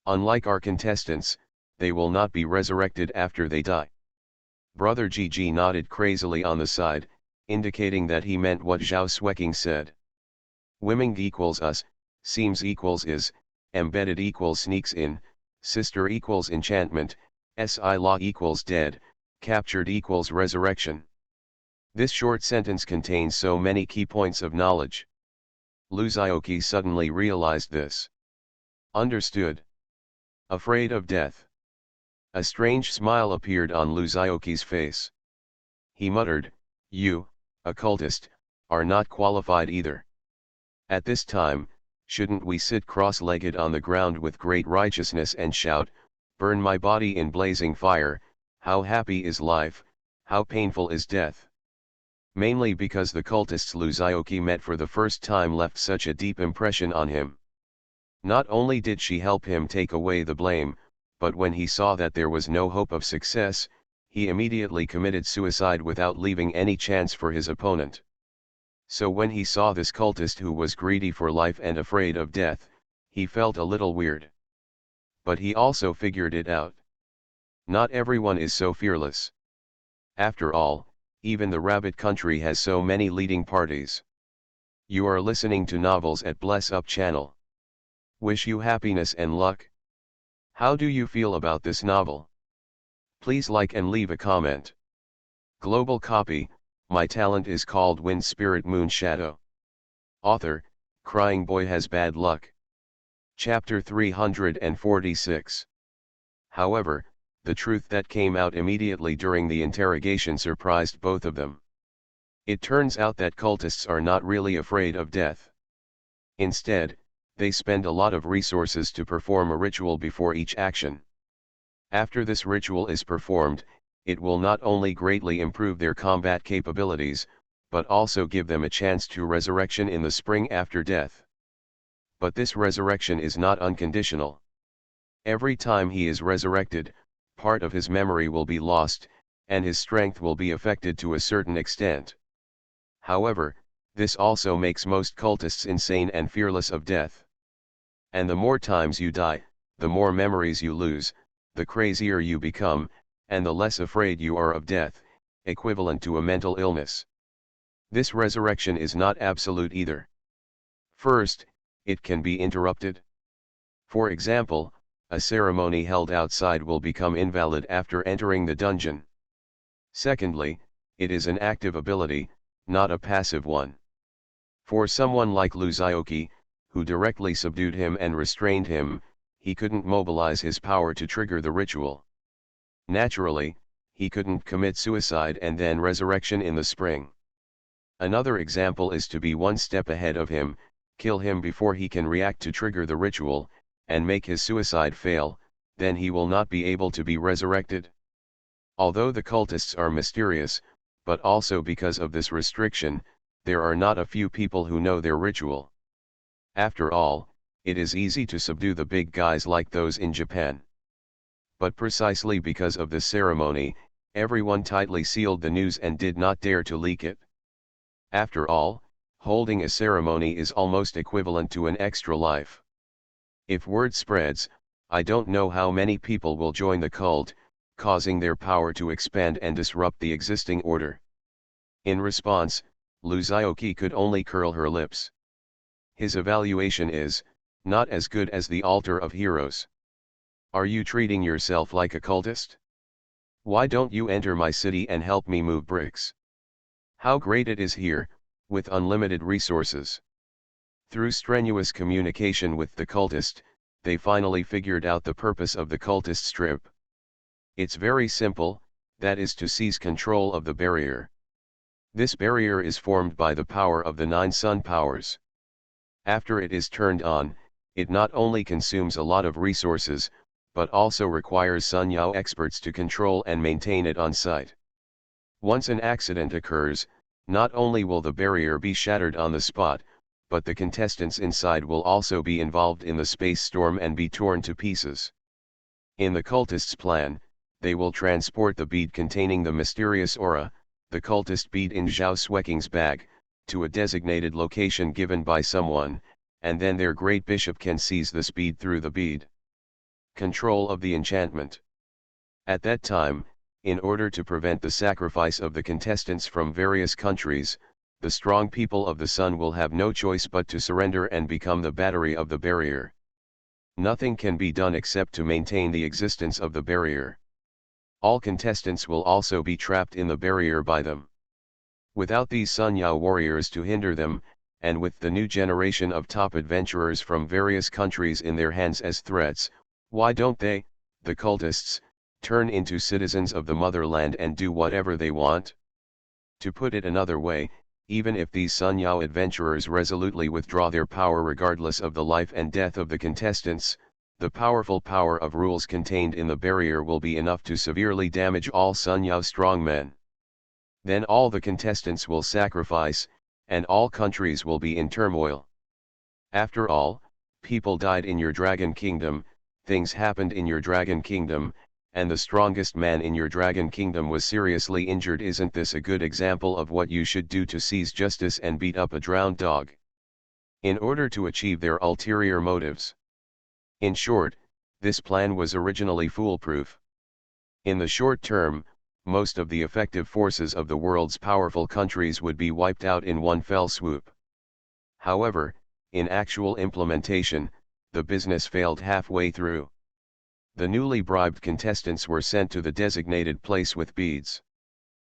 Speaker 1: Unlike our contestants, they will not be resurrected after they die. Brother Gigi nodded crazily on the side, indicating that he meant what Zhao Xueqing said. Wiming equals us, seems equals is, embedded equals sneaks in, sister equals enchantment, Si-la equals dead, captured equals resurrection. This short sentence contains so many key points of knowledge. Lu Zioki suddenly realized this. Understood. Afraid of death. A strange smile appeared on Lu Zioki's face. He muttered, you, occultist, are not qualified either. At this time, shouldn't we sit cross-legged on the ground with great righteousness and shout, burn my body in blazing fire, how happy is life, how painful is death? Mainly because the cultists Lu Zioki met for the first time left such a deep impression on him. Not only did she help him take away the blame, but when he saw that there was no hope of success, he immediately committed suicide without leaving any chance for his opponent. So when he saw this cultist who was greedy for life and afraid of death, he felt a little weird. But he also figured it out. Not everyone is so fearless. After all, even the rabbit country has so many leading parties. You are listening to Novels at Bless Up channel. Wish you happiness and luck. How do you feel about this novel? Please like and leave a comment. Global copy, my talent is called Wind Spirit Moon Shadow. Author, Crying Boy Has Bad Luck. Chapter 346. However, the truth that came out immediately during the interrogation surprised both of them. It turns out that cultists are not really afraid of death. Instead, they spend a lot of resources to perform a ritual before each action. After this ritual is performed, it will not only greatly improve their combat capabilities, but also give them a chance to resurrection in the spring after death. But this resurrection is not unconditional. Every time he is resurrected, part of his memory will be lost, and his strength will be affected to a certain extent. However, this also makes most cultists insane and fearless of death. And the more times you die, the more memories you lose, the crazier you become, and the less afraid you are of death, equivalent to a mental illness. This resurrection is not absolute either. First, it can be interrupted. For example, a ceremony held outside will become invalid after entering the dungeon. Secondly, it is an active ability, not a passive one. For someone like Lu Zioki, who directly subdued him and restrained him, he couldn't mobilize his power to trigger the ritual. Naturally, he couldn't commit suicide and then resurrection in the spring. Another example is to be one step ahead of him, kill him before he can react to trigger the ritual, and make his suicide fail, then he will not be able to be resurrected. Although the cultists are mysterious, but also because of this restriction, there are not a few people who know their ritual. After all, it is easy to subdue the big guys like those in Japan. But precisely because of this ceremony, everyone tightly sealed the news and did not dare to leak it. After all, holding a ceremony is almost equivalent to an extra life. If word spreads, I don't know how many people will join the cult, causing their power to expand and disrupt the existing order. In response, Lu Zioki could only curl her lips. His evaluation is, not as good as the altar of heroes. Are you treating yourself like a cultist? Why don't you enter my city and help me move bricks? How great it is here, with unlimited resources. Through strenuous communication with the cultist, they finally figured out the purpose of the cultist trip. It's very simple, that is to seize control of the barrier. This barrier is formed by the power of the 9 sun powers. After it is turned on, it not only consumes a lot of resources, but also requires Sun Yao experts to control and maintain it on site. Once an accident occurs, not only will the barrier be shattered on the spot, but the contestants inside will also be involved in the space storm and be torn to pieces. In the cultists' plan, they will transport the bead containing the mysterious aura, the cultist bead in Zhao Xueqing's bag, to a designated location given by someone, and then their great bishop can seize the bead through the bead. Control of the enchantment. At that time, in order to prevent the sacrifice of the contestants from various countries, the strong people of the sun will have no choice but to surrender and become the battery of the barrier. Nothing can be done except to maintain the existence of the barrier. All contestants will also be trapped in the barrier by them. Without these Sun Yao warriors to hinder them, and with the new generation of top adventurers from various countries in their hands as threats, why don't they, the cultists, turn into citizens of the motherland and do whatever they want? To put it another way, even if these Sun Yao adventurers resolutely withdraw their power regardless of the life and death of the contestants, the powerful power of rules contained in the barrier will be enough to severely damage all Sun Yao strongmen. Then all the contestants will sacrifice, and all countries will be in turmoil. After all, people died in your dragon kingdom, things happened in your dragon kingdom, and the strongest man in your dragon kingdom was seriously injured. Isn't this a good example of what you should do to seize justice and beat up a drowned dog? In order to achieve their ulterior motives. In short, this plan was originally foolproof. In the short term, most of the effective forces of the world's powerful countries would be wiped out in one fell swoop. However, in actual implementation, the business failed halfway through. The newly bribed contestants were sent to the designated place with beads.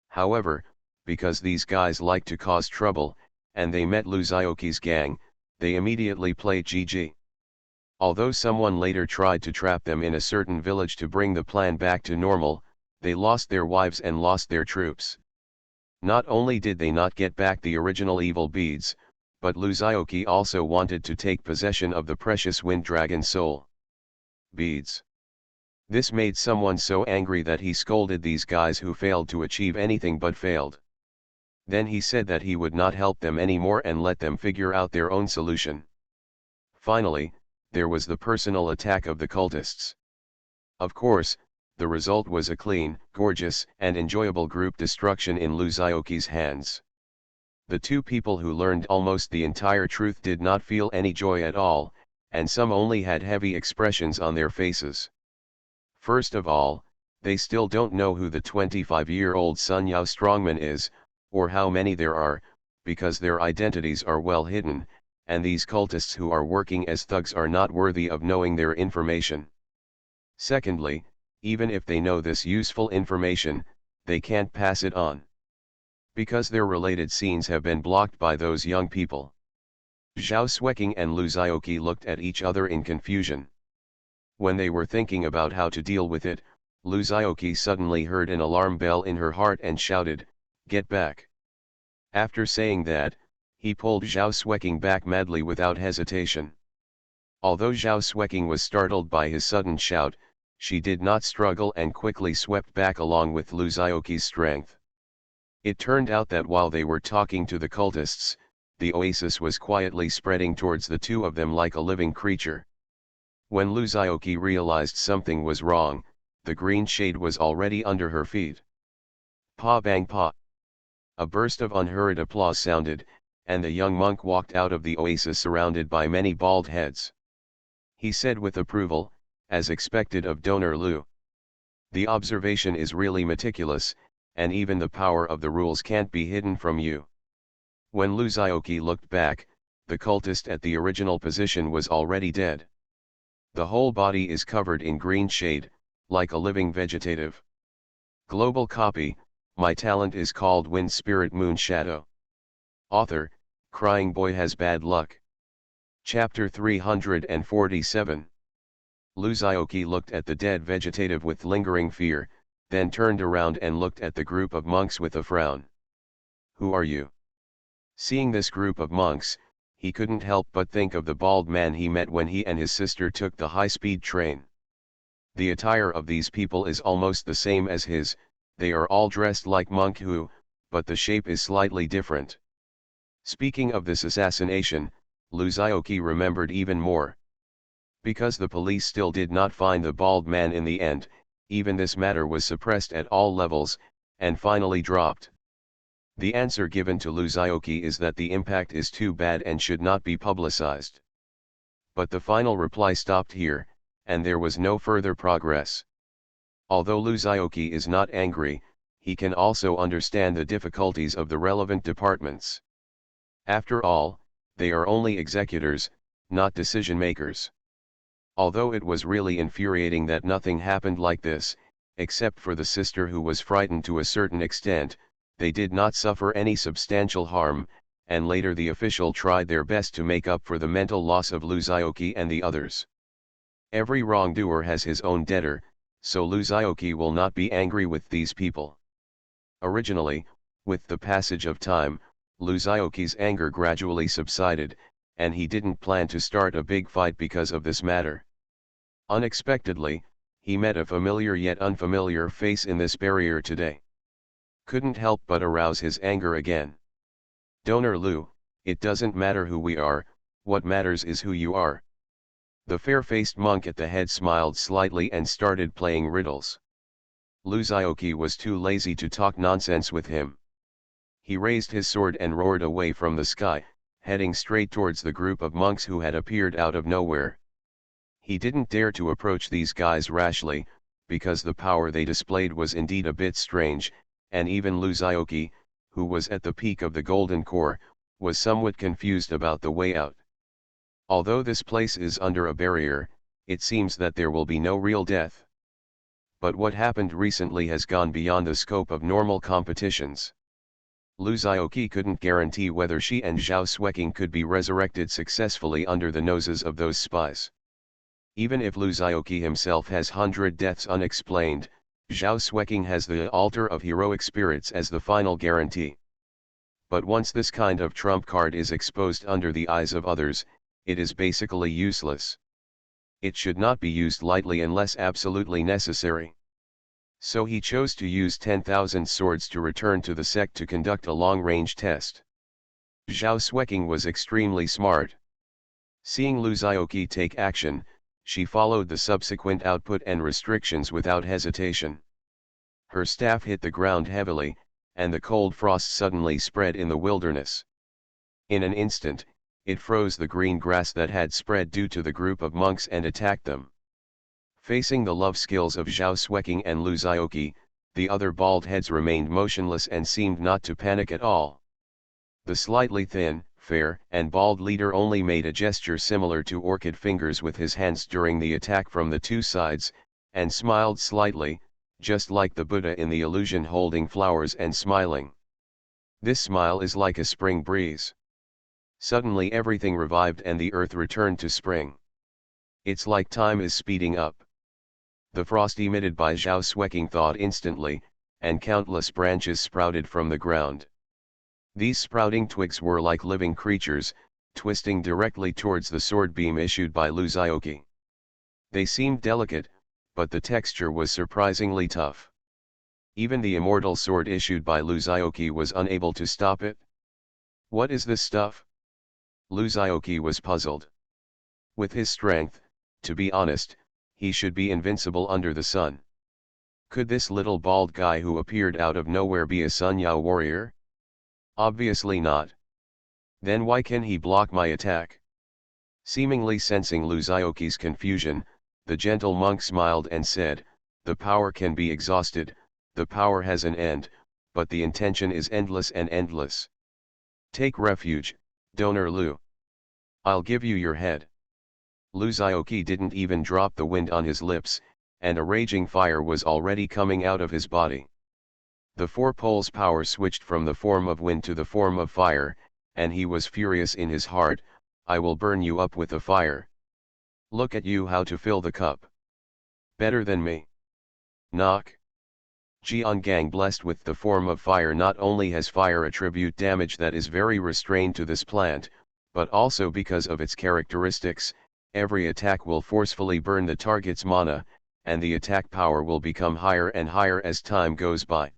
Speaker 1: However, because these guys like to cause trouble, and they met Lu Zioqi's gang, they immediately played GG. Although someone later tried to trap them in a certain village to bring the plan back to normal, they lost their wives and lost their troops. Not only did they not get back the original evil beads, but Lu Zioqi also wanted to take possession of the precious wind dragon soul beads. This made someone so angry that he scolded these guys who failed to achieve anything but failed. Then he said that he would not help them anymore and let them figure out their own solution. Finally, there was the personal attack of the cultists. Of course, the result was a clean, gorgeous, and enjoyable group destruction in Lu Zioqi's hands. The two people who learned almost the entire truth did not feel any joy at all, and some only had heavy expressions on their faces. First of all, they still don't know who the 25-year-old Sun Yao strongman is, or how many there are, because their identities are well hidden, and these cultists who are working as thugs are not worthy of knowing their information. Secondly, even if they know this useful information, they can't pass it on. Because their related scenes have been blocked by those young people. Zhao Xueqing and Lu Zioqi looked at each other in confusion. When they were thinking about how to deal with it, Lu Zioqi suddenly heard an alarm bell in her heart and shouted, "Get back!" After saying that, he pulled Zhao Xueqing back madly without hesitation. Although Zhao Xueqing was startled by his sudden shout, she did not struggle and quickly swept back along with Lu Zioqi's strength. It turned out that while they were talking to the cultists, the oasis was quietly spreading towards the two of them like a living creature. When Lu Zioqi realized something was wrong, the green shade was already under her feet. Pa bang pa! A burst of unhurried applause sounded, and the young monk walked out of the oasis surrounded by many bald heads. He said with approval, as expected of Donor Lu. The observation is really meticulous, and even the power of the rules can't be hidden from you. When Lu Zioqi looked back, the cultist at the original position was already dead. The whole body is covered in green shade, like a living vegetative. Global copy, my talent is called Wind Spirit Moon Shadow. Author, Crying Boy Has Bad Luck. Chapter 347. Lu Zioqi looked at the dead vegetative with lingering fear, then turned around and looked at the group of monks with a frown. Who are you? Seeing this group of monks, he couldn't help but think of the bald man he met when he and his sister took the high-speed train. The attire of these people is almost the same as his, they are all dressed like monk-hu, but the shape is slightly different. Speaking of this assassination, Luzioki remembered even more. Because the police still did not find the bald man in the end, even this matter was suppressed at all levels, and finally dropped. The answer given to Luzioki is that the impact is too bad and should not be publicized. But the final reply stopped here, and there was no further progress. Although Luzioki is not angry, he can also understand the difficulties of the relevant departments. After all, they are only executors, not decision makers. Although it was really infuriating that nothing happened like this, except for the sister who was frightened to a certain extent, they did not suffer any substantial harm, and later the official tried their best to make up for the mental loss of Luzioki and the others. Every wrongdoer has his own debtor, so Luzioki will not be angry with these people. Originally, with the passage of time, Luzioki's anger gradually subsided, and he didn't plan to start a big fight because of this matter. Unexpectedly, he met a familiar yet unfamiliar face in this barrier today. Couldn't help but arouse his anger again. Donor Lu, it doesn't matter who we are, what matters is who you are. The fair-faced monk at the head smiled slightly and started playing riddles. Luzioki was too lazy to talk nonsense with him. He raised his sword and roared away from the sky, heading straight towards the group of monks who had appeared out of nowhere. He didn't dare to approach these guys rashly, because the power they displayed was indeed a bit strange, and even Luzioki, who was at the peak of the golden core, was somewhat confused about the way out. Although this place is under a barrier, it seems that there will be no real death. But what happened recently has gone beyond the scope of normal competitions. Luzioki couldn't guarantee whether she and Zhao Sueking could be resurrected successfully under the noses of those spies. Even if Luzioki himself has 100 deaths unexplained, Zhao Sueking has the altar of heroic spirits as the final guarantee. But once this kind of trump card is exposed under the eyes of others, it is basically useless. It should not be used lightly unless absolutely necessary. So he chose to use 10,000 swords to return to the sect to conduct a long-range test. Zhao Sueking was extremely smart. Seeing Luzioki take action, she followed the subsequent output and restrictions without hesitation. Her staff hit the ground heavily, and the cold frost suddenly spread in the wilderness. In an instant, it froze the green grass that had spread due to the group of monks and attacked them. Facing the love skills of Zhao Sueking and Luzioki, the other bald heads remained motionless and seemed not to panic at all. The slightly thin, fair, and bald leader only made a gesture similar to orchid fingers with his hands during the attack from the two sides, and smiled slightly, just like the Buddha in the illusion holding flowers and smiling. This smile is like a spring breeze. Suddenly everything revived and the earth returned to spring. It's like time is speeding up. The frost emitted by Zhao Sueking thawed instantly, and countless branches sprouted from the ground. These sprouting twigs were like living creatures, twisting directly towards the sword beam issued by Luzioki. They seemed delicate, but the texture was surprisingly tough. Even the immortal sword issued by Luzioki was unable to stop it. What is this stuff? Luzioki was puzzled. With his strength, to be honest, he should be invincible under the sun. Could this little bald guy who appeared out of nowhere be a Sunyao warrior? Obviously not. Then why can he block my attack? Seemingly sensing Luzioki's confusion, the gentle monk smiled and said, "The power can be exhausted, the power has an end, but the intention is endless and endless. Take refuge, Donor Lu. I'll give you your head." Luzioki didn't even drop the wind on his lips, and a raging fire was already coming out of his body. The four poles' power switched from the form of wind to the form of fire, and he was furious in his heart. "I will burn you up with the fire. Look at you how to fill the cup. Better than me. Knock." Jiangang blessed with the form of fire not only has fire attribute damage that is very restrained to this plant, but also because of its characteristics, every attack will forcefully burn the target's mana, and the attack power will become higher and higher as time goes by.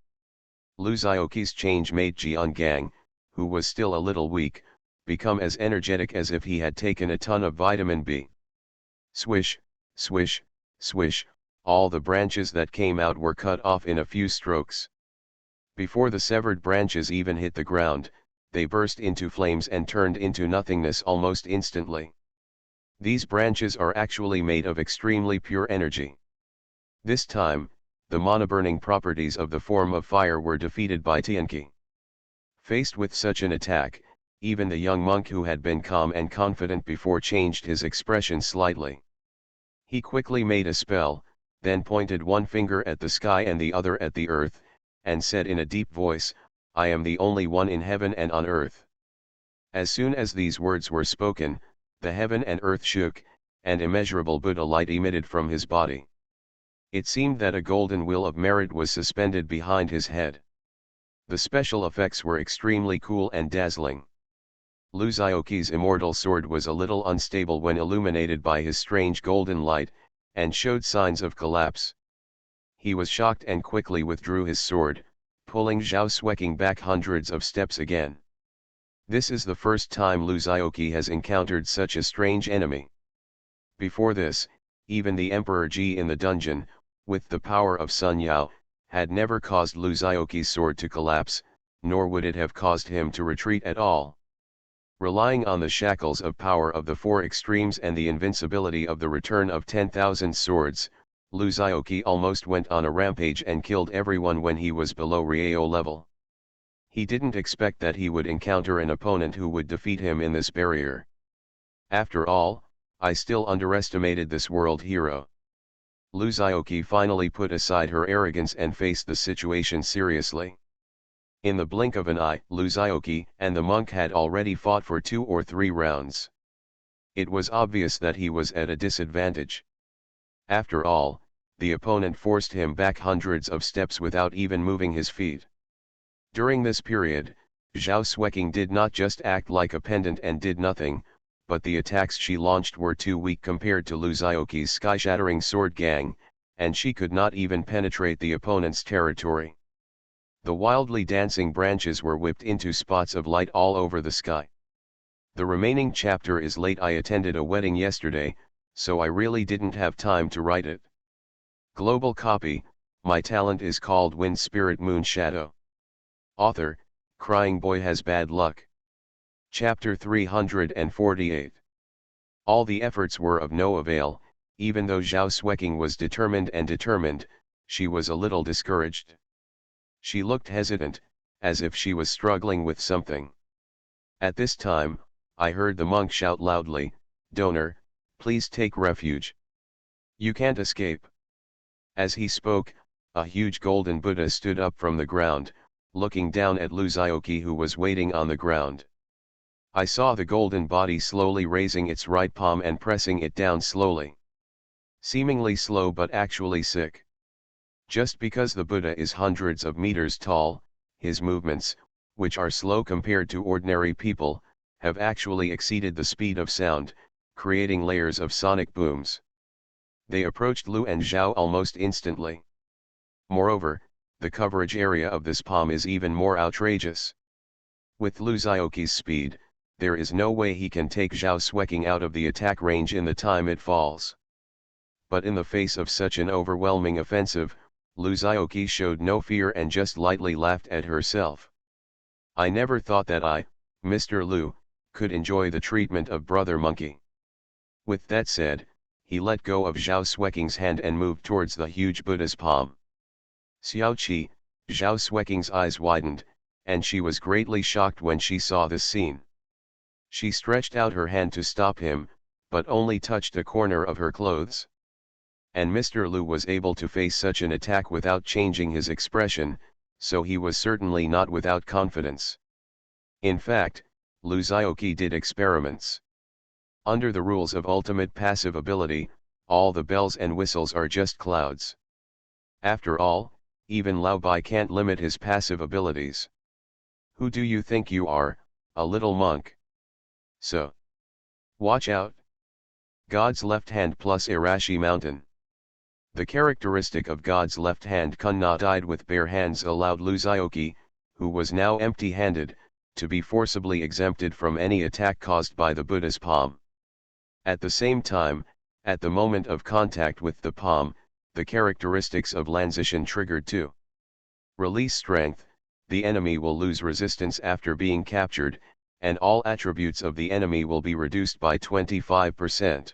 Speaker 1: Luzioki's change made Jiangang, who was still a little weak, become as energetic as if he had taken a ton of vitamin B. Swish, swish, swish, all the branches that came out were cut off in a few strokes. Before the severed branches even hit the ground, they burst into flames and turned into nothingness almost instantly. These branches are actually made of extremely pure energy. This time, the monoburning properties of the form of fire were defeated by Tianqi. Faced with such an attack, even the young monk who had been calm and confident before changed his expression slightly. He quickly made a spell, then pointed one finger at the sky and the other at the earth, and said in a deep voice, "I am the only one in heaven and on earth." As soon as these words were spoken, the heaven and earth shook, and immeasurable Buddha light emitted from his body. It seemed that a golden wheel of merit was suspended behind his head. The special effects were extremely cool and dazzling. Lu Xiaoqi's immortal sword was a little unstable when illuminated by his strange golden light, and showed signs of collapse. He was shocked and quickly withdrew his sword, pulling Zhao Xueqing back hundreds of steps again. This is the first time Lu Xiaoqi has encountered such a strange enemy. Before this, even the Emperor Ji in the dungeon, with the power of Sun Yao, had never caused Lu Xiaoqi's sword to collapse, nor would it have caused him to retreat at all. Relying on the shackles of power of the four extremes and the invincibility of the return of 10,000 swords, Lu Xiaoqi almost went on a rampage and killed everyone when he was below Riao level. He didn't expect that he would encounter an opponent who would defeat him in this barrier. After all, I still underestimated this world hero. Lu Xiaoqi finally put aside her arrogance and faced the situation seriously. In the blink of an eye, Lu Xiaoqi and the monk had already fought for 2 or 3 rounds. It was obvious that he was at a disadvantage. After all, the opponent forced him back hundreds of steps without even moving his feet. During this period, Zhao Xueqing did not just act like a pendant and did nothing, but the attacks she launched were too weak compared to Lu Xiaoqi's sky-shattering sword gang, and she could not even penetrate the opponent's territory. The wildly dancing branches were whipped into spots of light all over the sky. The remaining chapter is late. I attended a wedding yesterday, so I really didn't have time to write it. Global copy, my talent is called Wind Spirit Moon Shadow. Author, Crying Boy Has Bad Luck. Chapter 348. All the efforts were of no avail. Even though Zhao Xueqing was determined, she was a little discouraged. She looked hesitant, as if she was struggling with something. At this time, I heard the monk shout loudly, "Donor, please take refuge. You can't escape." As he spoke, a huge golden Buddha stood up from the ground, looking down at Lu Xiaoqi, who was waiting on the ground. I saw the golden body slowly raising its right palm and pressing it down slowly. Seemingly slow but actually sick. Just because the Buddha is hundreds of meters tall, his movements, which are slow compared to ordinary people, have actually exceeded the speed of sound, creating layers of sonic booms. They approached Lu and Zhao almost instantly. Moreover, the coverage area of this palm is even more outrageous. With Lu Xiaoqi's speed, there is no way he can take Zhao Xueqing out of the attack range in the time it falls. But in the face of such an overwhelming offensive, Lu Xiaoqi showed no fear and just lightly laughed at herself. I never thought that I, Mr. Lu, could enjoy the treatment of Brother Monkey. With that said, he let go of Zhao Xueqing's hand and moved towards the huge Buddha's palm. Xiao Qi, Zhao Xueqing's eyes widened, and she was greatly shocked when she saw this scene. She stretched out her hand to stop him, but only touched a corner of her clothes. And Mr. Lu was able to face such an attack without changing his expression, so he was certainly not without confidence. In fact, Lu Xiaoqi did experiments. Under the rules of ultimate passive ability, all the bells and whistles are just clouds. After all, even Lao Bai can't limit his passive abilities. Who do you think you are, a little monk? So, watch out. God's left hand plus Arashi Mountain. The characteristic of God's left hand, cannot hide with bare hands, allowed Lu Xiaoqi, who was now empty-handed, to be forcibly exempted from any attack caused by the Buddha's palm. At the same time, at the moment of contact with the palm, the characteristics of Lanzishan triggered too. Release strength, the enemy will lose resistance after being captured, and all attributes of the enemy will be reduced by 25%.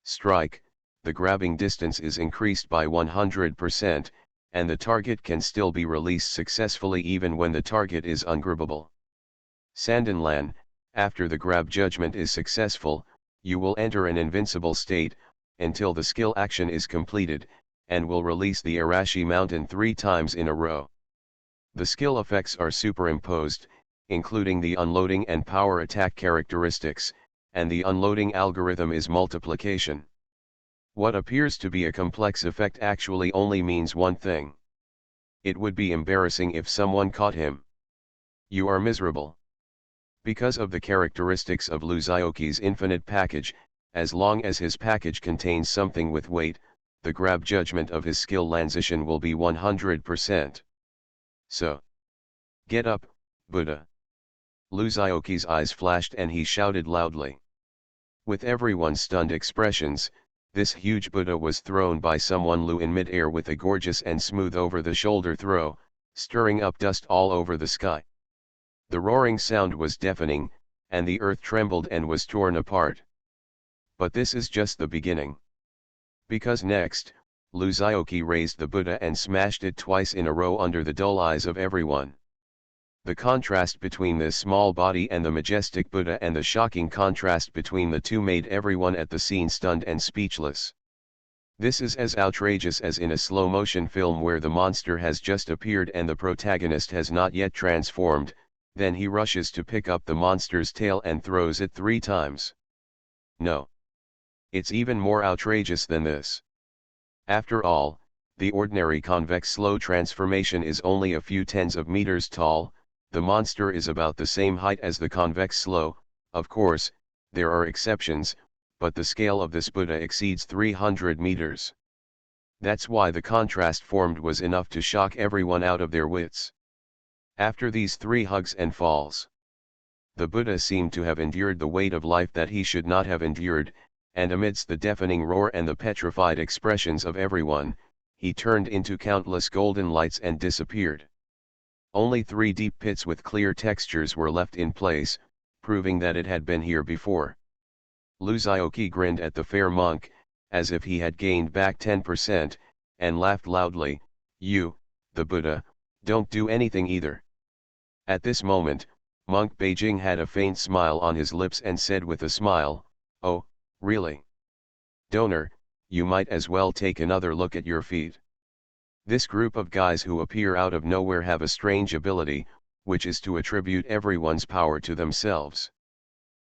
Speaker 1: Strike, the grabbing distance is increased by 100%, and the target can still be released successfully even when the target is ungrabbable. Sandanlan, after the grab judgment is successful, you will enter an invincible state, until the skill action is completed, and will release the Arashi Mountain 3 times in a row. The skill effects are superimposed, including the unloading and power attack characteristics, and the unloading algorithm is multiplication. What appears to be a complex effect actually only means one thing. It would be embarrassing if someone caught him. You are miserable. Because of the characteristics of Luzaoki's infinite package, as long as his package contains something with weight, the grab judgment of his skill Lanzishan will be 100%. So, get up, Buddha. Luzaoki's eyes flashed and he shouted loudly. With everyone's stunned expressions, this huge Buddha was thrown by someone Lu in mid-air with a gorgeous and smooth over-the-shoulder throw, stirring up dust all over the sky. The roaring sound was deafening, and the earth trembled and was torn apart. But this is just the beginning. Because next, Luzaoki raised the Buddha and smashed it twice in a row under the dull eyes of everyone. The contrast between this small body and the majestic Buddha and the shocking contrast between the two made everyone at the scene stunned and speechless. This is as outrageous as in a slow-motion film where the monster has just appeared and the protagonist has not yet transformed, then he rushes to pick up the monster's tail and throws it 3 times. No. It's even more outrageous than this. After all, the ordinary convex slow transformation is only a few tens of meters tall. The monster is about the same height as the convex slow. Of course, there are exceptions, but the scale of this Buddha exceeds 300 meters. That's why the contrast formed was enough to shock everyone out of their wits. After these 3 hugs and falls, the Buddha seemed to have endured the weight of life that he should not have endured, and amidst the deafening roar and the petrified expressions of everyone, he turned into countless golden lights and disappeared. Only 3 deep pits with clear textures were left in place, proving that it had been here before. Luzaoki grinned at the fair monk, as if he had gained back 10%, and laughed loudly. You, the Buddha, don't do anything either. At this moment, Monk Beijing had a faint smile on his lips and said with a smile, "Oh, really? Donor, you might as well take another look at your feet." This group of guys who appear out of nowhere have a strange ability, which is to attribute everyone's power to themselves.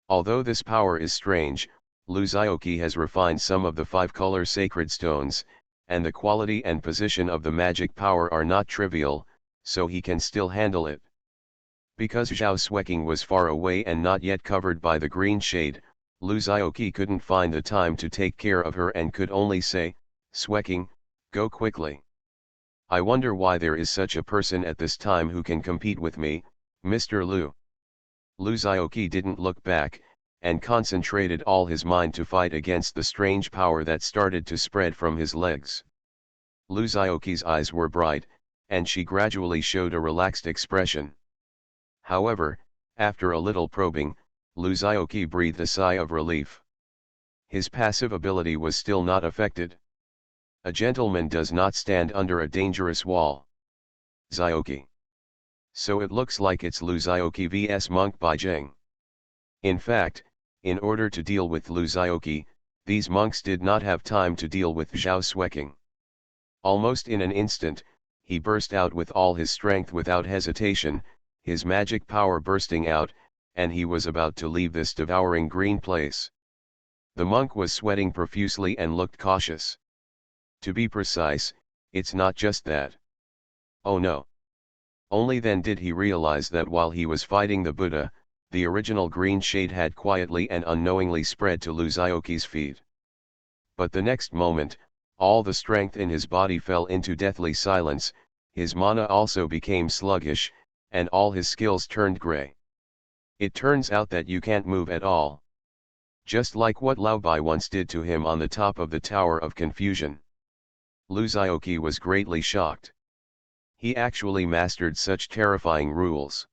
Speaker 1: Although this power is strange, Luzaoki has refined some of the 5-color sacred stones, and the quality and position of the magic power are not trivial, so he can still handle it. Because Zhao Sueking was far away and not yet covered by the green shade, Luzaoki couldn't find the time to take care of her and could only say, "Sueking, go quickly. I wonder why there is such a person at this time who can compete with me, Mr. Lu." Luzaoki didn't look back, and concentrated all his mind to fight against the strange power that started to spread from his legs. Luzaoki's eyes were bright, and she gradually showed a relaxed expression. However, after a little probing, Luzaoki breathed a sigh of relief. His passive ability was still not affected. A gentleman does not stand under a dangerous wall. Zioki. So it looks like it's Luzaoki vs Monk Beijing. In fact, in order to deal with Luzaoki, these monks did not have time to deal with Zhao Sueking. Almost in an instant, he burst out with all his strength without hesitation, his magic power bursting out, and he was about to leave this devouring green place. The monk was sweating profusely and looked cautious. To be precise, it's not just that. Oh no. Only then did he realize that while he was fighting the Buddha, the original green shade had quietly and unknowingly spread to Luzaoki's feet. But the next moment, all the strength in his body fell into deathly silence, his mana also became sluggish, and all his skills turned gray. It turns out that you can't move at all. Just like what Lao Bai once did to him on the top of the Tower of Confusion. Lu Zioqi was greatly shocked. He actually mastered such terrifying rules.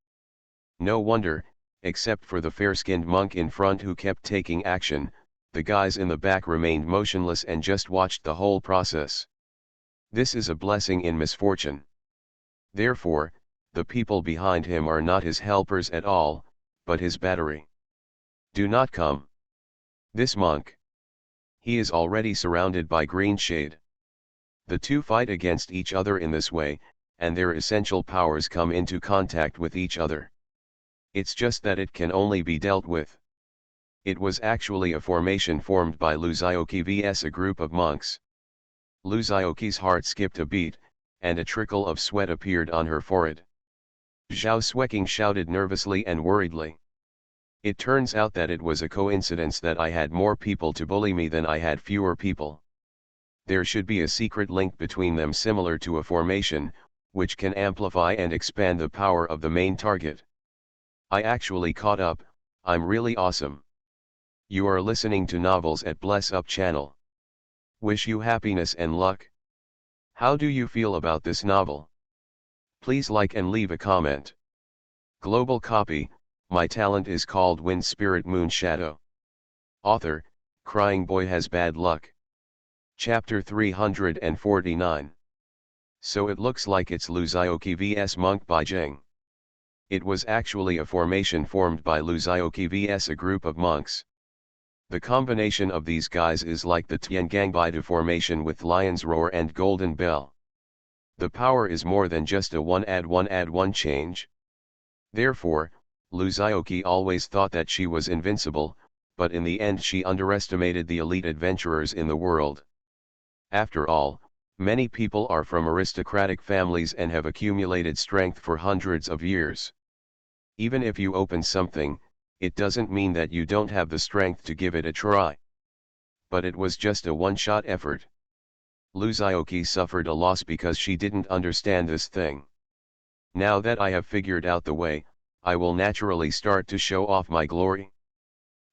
Speaker 1: No wonder, except for the fair-skinned monk in front who kept taking action, the guys in the back remained motionless and just watched the whole process. This is a blessing in misfortune. Therefore, the people behind him are not his helpers at all, but his battery. Do not come. This monk. He is already surrounded by green shade. The two fight against each other in this way, and their essential powers come into contact with each other. It's just that it can only be dealt with. It was actually a formation formed by Lu Zioqi vs a group of monks. Lu Zioqi's heart skipped a beat, and a trickle of sweat appeared on her forehead. Zhao Xueqing shouted nervously and worriedly. It turns out that it was a coincidence that I had more people to bully me than I had fewer people. There should be a secret link between them similar to a formation, which can amplify and expand the power of the main target. I actually caught up. I'm really awesome. You are listening to Novels at Bless Up channel. Wish you happiness and luck. How do you feel about this novel? Please like and leave a comment. Global copy. My talent is called Wind Spirit Moon Shadow. Author, Crying Boy Has Bad Luck. Chapter 349. So it looks like it's Lu Zioqi vs Monk by Zheng. It was actually a formation formed by Lu Zioqi vs a group of monks. The combination of these guys is like the Tiangangbai formation with Lion's Roar and Golden Bell. The power is more than just a 1-add-1-add-1 change. Therefore, Lu Zioqi always thought that she was invincible, but in the end she underestimated the elite adventurers in the world. After all, many people are from aristocratic families and have accumulated strength for hundreds of years. Even if you open something, it doesn't mean that you don't have the strength to give it a try. But it was just a one-shot effort. Lu Zioqi suffered a loss because she didn't understand this thing. Now that I have figured out the way, I will naturally start to show off my glory.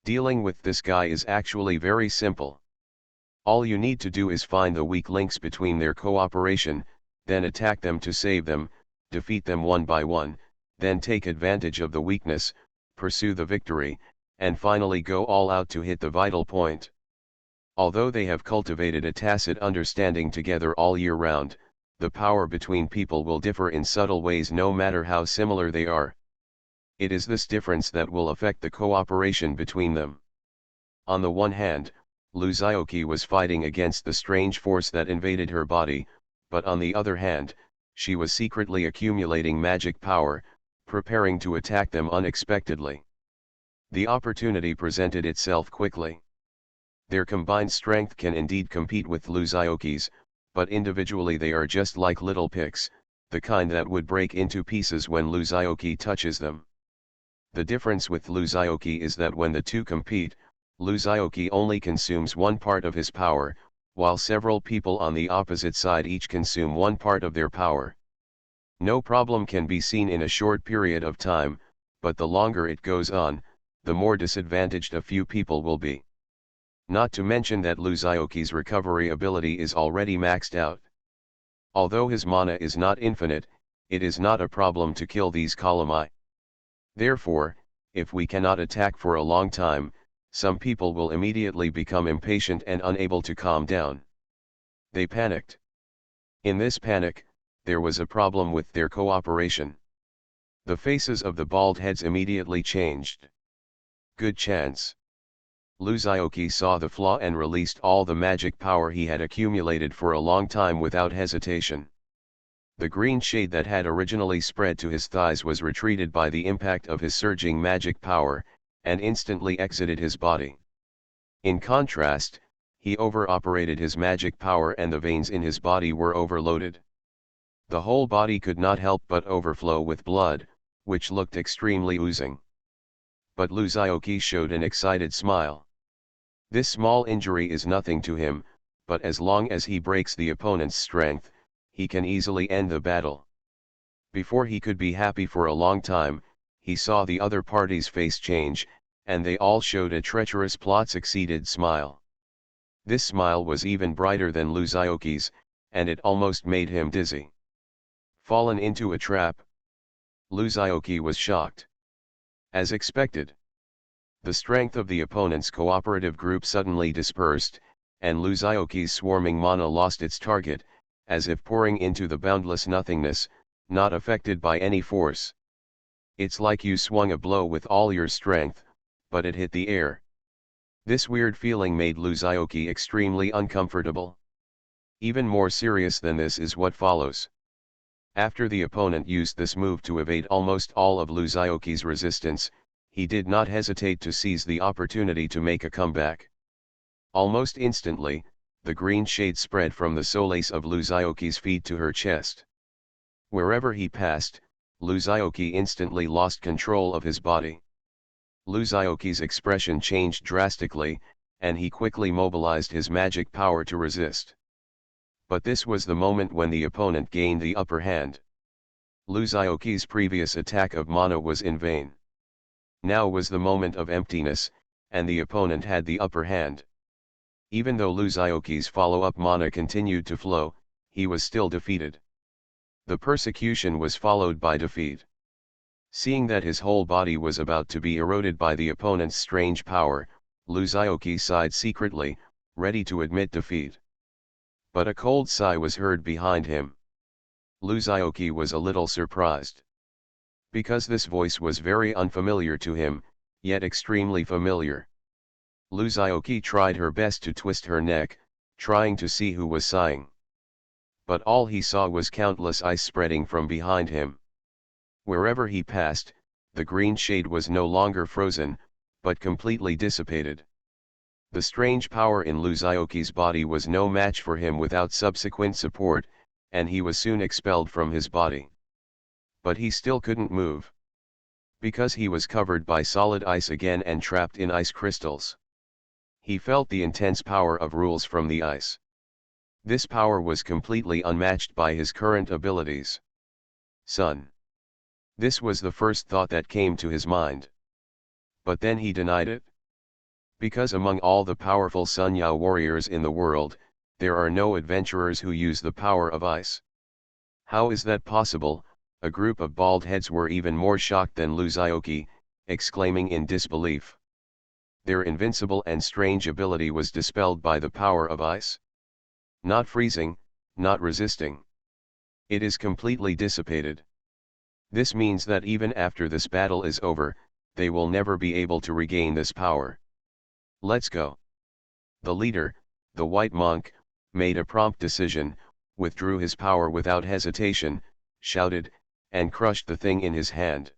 Speaker 1: Dealing with this guy is actually very simple. All you need to do is find the weak links between their cooperation, then attack them to save them, defeat them one by one, then take advantage of the weakness, pursue the victory, and finally go all out to hit the vital point. Although they have cultivated a tacit understanding together all year round, the power between people will differ in subtle ways no matter how similar they are. It is this difference that will affect the cooperation between them. On the one hand, Lu Zioqi was fighting against the strange force that invaded her body, but on the other hand, she was secretly accumulating magic power, preparing to attack them unexpectedly. The opportunity presented itself quickly. Their combined strength can indeed compete with Lu Zioqi's, but individually they are just like little picks, the kind that would break into pieces when Lu Zioqi touches them. The difference with Lu Zioqi is that when the two compete, Lu Zioqi only consumes one part of his power, while several people on the opposite side each consume one part of their power. No problem can be seen in a short period of time, but the longer it goes on, the more disadvantaged a few people will be. Not to mention that Lu Zioqi's recovery ability is already maxed out. Although his mana is not infinite, it is not a problem to kill these Kalami. Therefore, if we cannot attack for a long time, some people will immediately become impatient and unable to calm down. They panicked. In this panic, there was a problem with their cooperation. The faces of the bald heads immediately changed. Good chance. Lu Zioqi saw the flaw and released all the magic power he had accumulated for a long time without hesitation. The green shade that had originally spread to his thighs was retreated by the impact of his surging magic power, and instantly exited his body. In contrast, he over-operated his magic power and the veins in his body were overloaded. The whole body could not help but overflow with blood, which looked extremely oozing. But Lu Zioqi showed an excited smile. This small injury is nothing to him, but as long as he breaks the opponent's strength, he can easily end the battle. Before he could be happy for a long time, he saw the other party's face change, and they all showed a treacherous plot-succeeded smile. This smile was even brighter than Luzioki's, and it almost made him dizzy. Fallen into a trap? Luzioki was shocked. As expected. The strength of the opponent's cooperative group suddenly dispersed, and Luzioki's swarming mana lost its target, as if pouring into the boundless nothingness, not affected by any force. It's like you swung a blow with all your strength, but it hit the air. This weird feeling made Luzioki extremely uncomfortable. Even more serious than this is what follows. After the opponent used this move to evade almost all of Luzioki's resistance, he did not hesitate to seize the opportunity to make a comeback. Almost instantly, the green shade spread from the solace of Luzioki's feet to her chest. Wherever he passed, Luzioki instantly lost control of his body. Luzioki's expression changed drastically, and he quickly mobilized his magic power to resist. But this was the moment when the opponent gained the upper hand. Luzioki's previous attack of mana was in vain. Now was the moment of emptiness, and the opponent had the upper hand. Even though Luzioki's follow-up mana continued to flow, he was still defeated. The persecution was followed by defeat. Seeing that his whole body was about to be eroded by the opponent's strange power, Luzioki sighed secretly, ready to admit defeat. But a cold sigh was heard behind him. Luzioki was a little surprised. Because this voice was very unfamiliar to him, yet extremely familiar. Luzioki tried her best to twist her neck, trying to see who was sighing. But all he saw was countless ice spreading from behind him. Wherever he passed, the green shade was no longer frozen, but completely dissipated. The strange power in Luzioki's body was no match for him without subsequent support, and he was soon expelled from his body. But he still couldn't move. Because he was covered by solid ice again and trapped in ice crystals. He felt the intense power of rules from the ice. This power was completely unmatched by his current abilities. Son. This was the first thought that came to his mind. But then he denied it. Because among all the powerful Sunyao warriors in the world, there are no adventurers who use the power of ice. How is that possible? A group of bald heads were even more shocked than Luzioki, exclaiming in disbelief. Their invincible and strange ability was dispelled by the power of ice. Not freezing, not resisting. It is completely dissipated. This means that even after this battle is over, they will never be able to regain this power. Let's go. The leader, the white monk, made a prompt decision, withdrew his power without hesitation, shouted, and crushed the thing in his hand.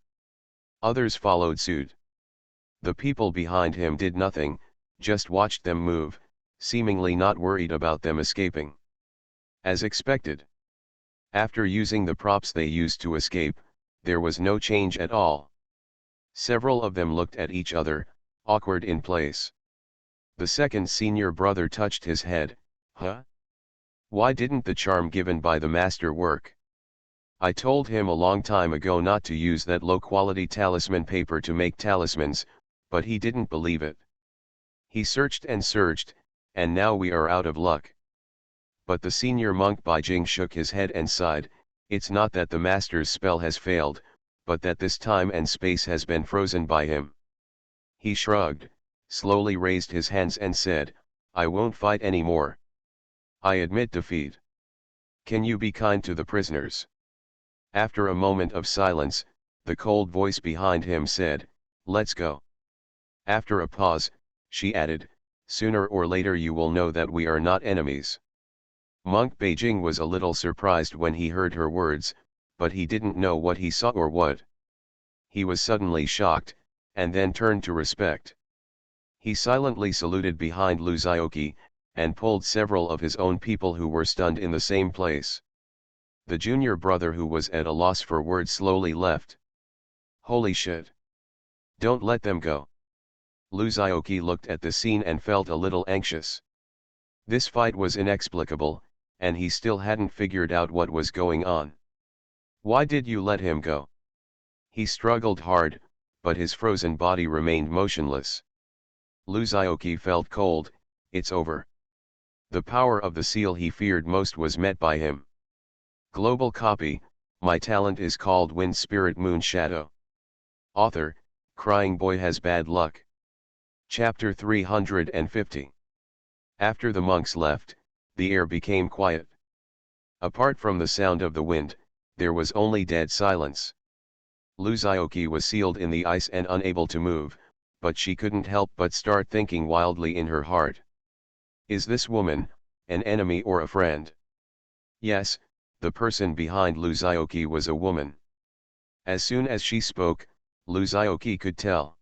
Speaker 1: Others followed suit. The people behind him did nothing, just watched them move, seemingly not worried about them escaping. As expected. After using the props they used to escape, there was no change at all. Several of them looked at each other, awkward in place. The second senior brother touched his head. Huh? Why didn't the charm given by the master work? I told him a long time ago not to use that low-quality talisman paper to make talismans, but he didn't believe it. He searched and searched, and now we are out of luck. But the senior monk Baijing shook his head and sighed. It's not that the master's spell has failed, but that this time and space has been frozen by him. He shrugged, slowly raised his hands and said, I won't fight anymore. I admit defeat. Can you be kind to the prisoners? After a moment of silence, the cold voice behind him said, let's go. After a pause, she added, sooner or later you will know that we are not enemies. Monk Beijing was a little surprised when he heard her words, but he didn't know what he saw or what. He was suddenly shocked, and then turned to respect. He silently saluted behind Luzioki, and pulled several of his own people who were stunned in the same place. The junior brother who was at a loss for words slowly left. Holy shit! Don't let them go. Luzioki looked at the scene and felt a little anxious. This fight was inexplicable, and he still hadn't figured out what was going on. Why did you let him go? He struggled hard, but his frozen body remained motionless. Luzioki felt cold. It's over. The power of the seal he feared most was met by him. Global copy, my talent is called Wind Spirit Moon Shadow. Author, Crying Boy Has Bad Luck. Chapter 350. After the monks left, the air became quiet. Apart from the sound of the wind, there was only dead silence. Luzioki was sealed in the ice and unable to move, but she couldn't help but start thinking wildly in her heart. Is this woman an enemy or a friend? Yes, the person behind Luzioki was a woman. As soon as she spoke, Luzioki could tell.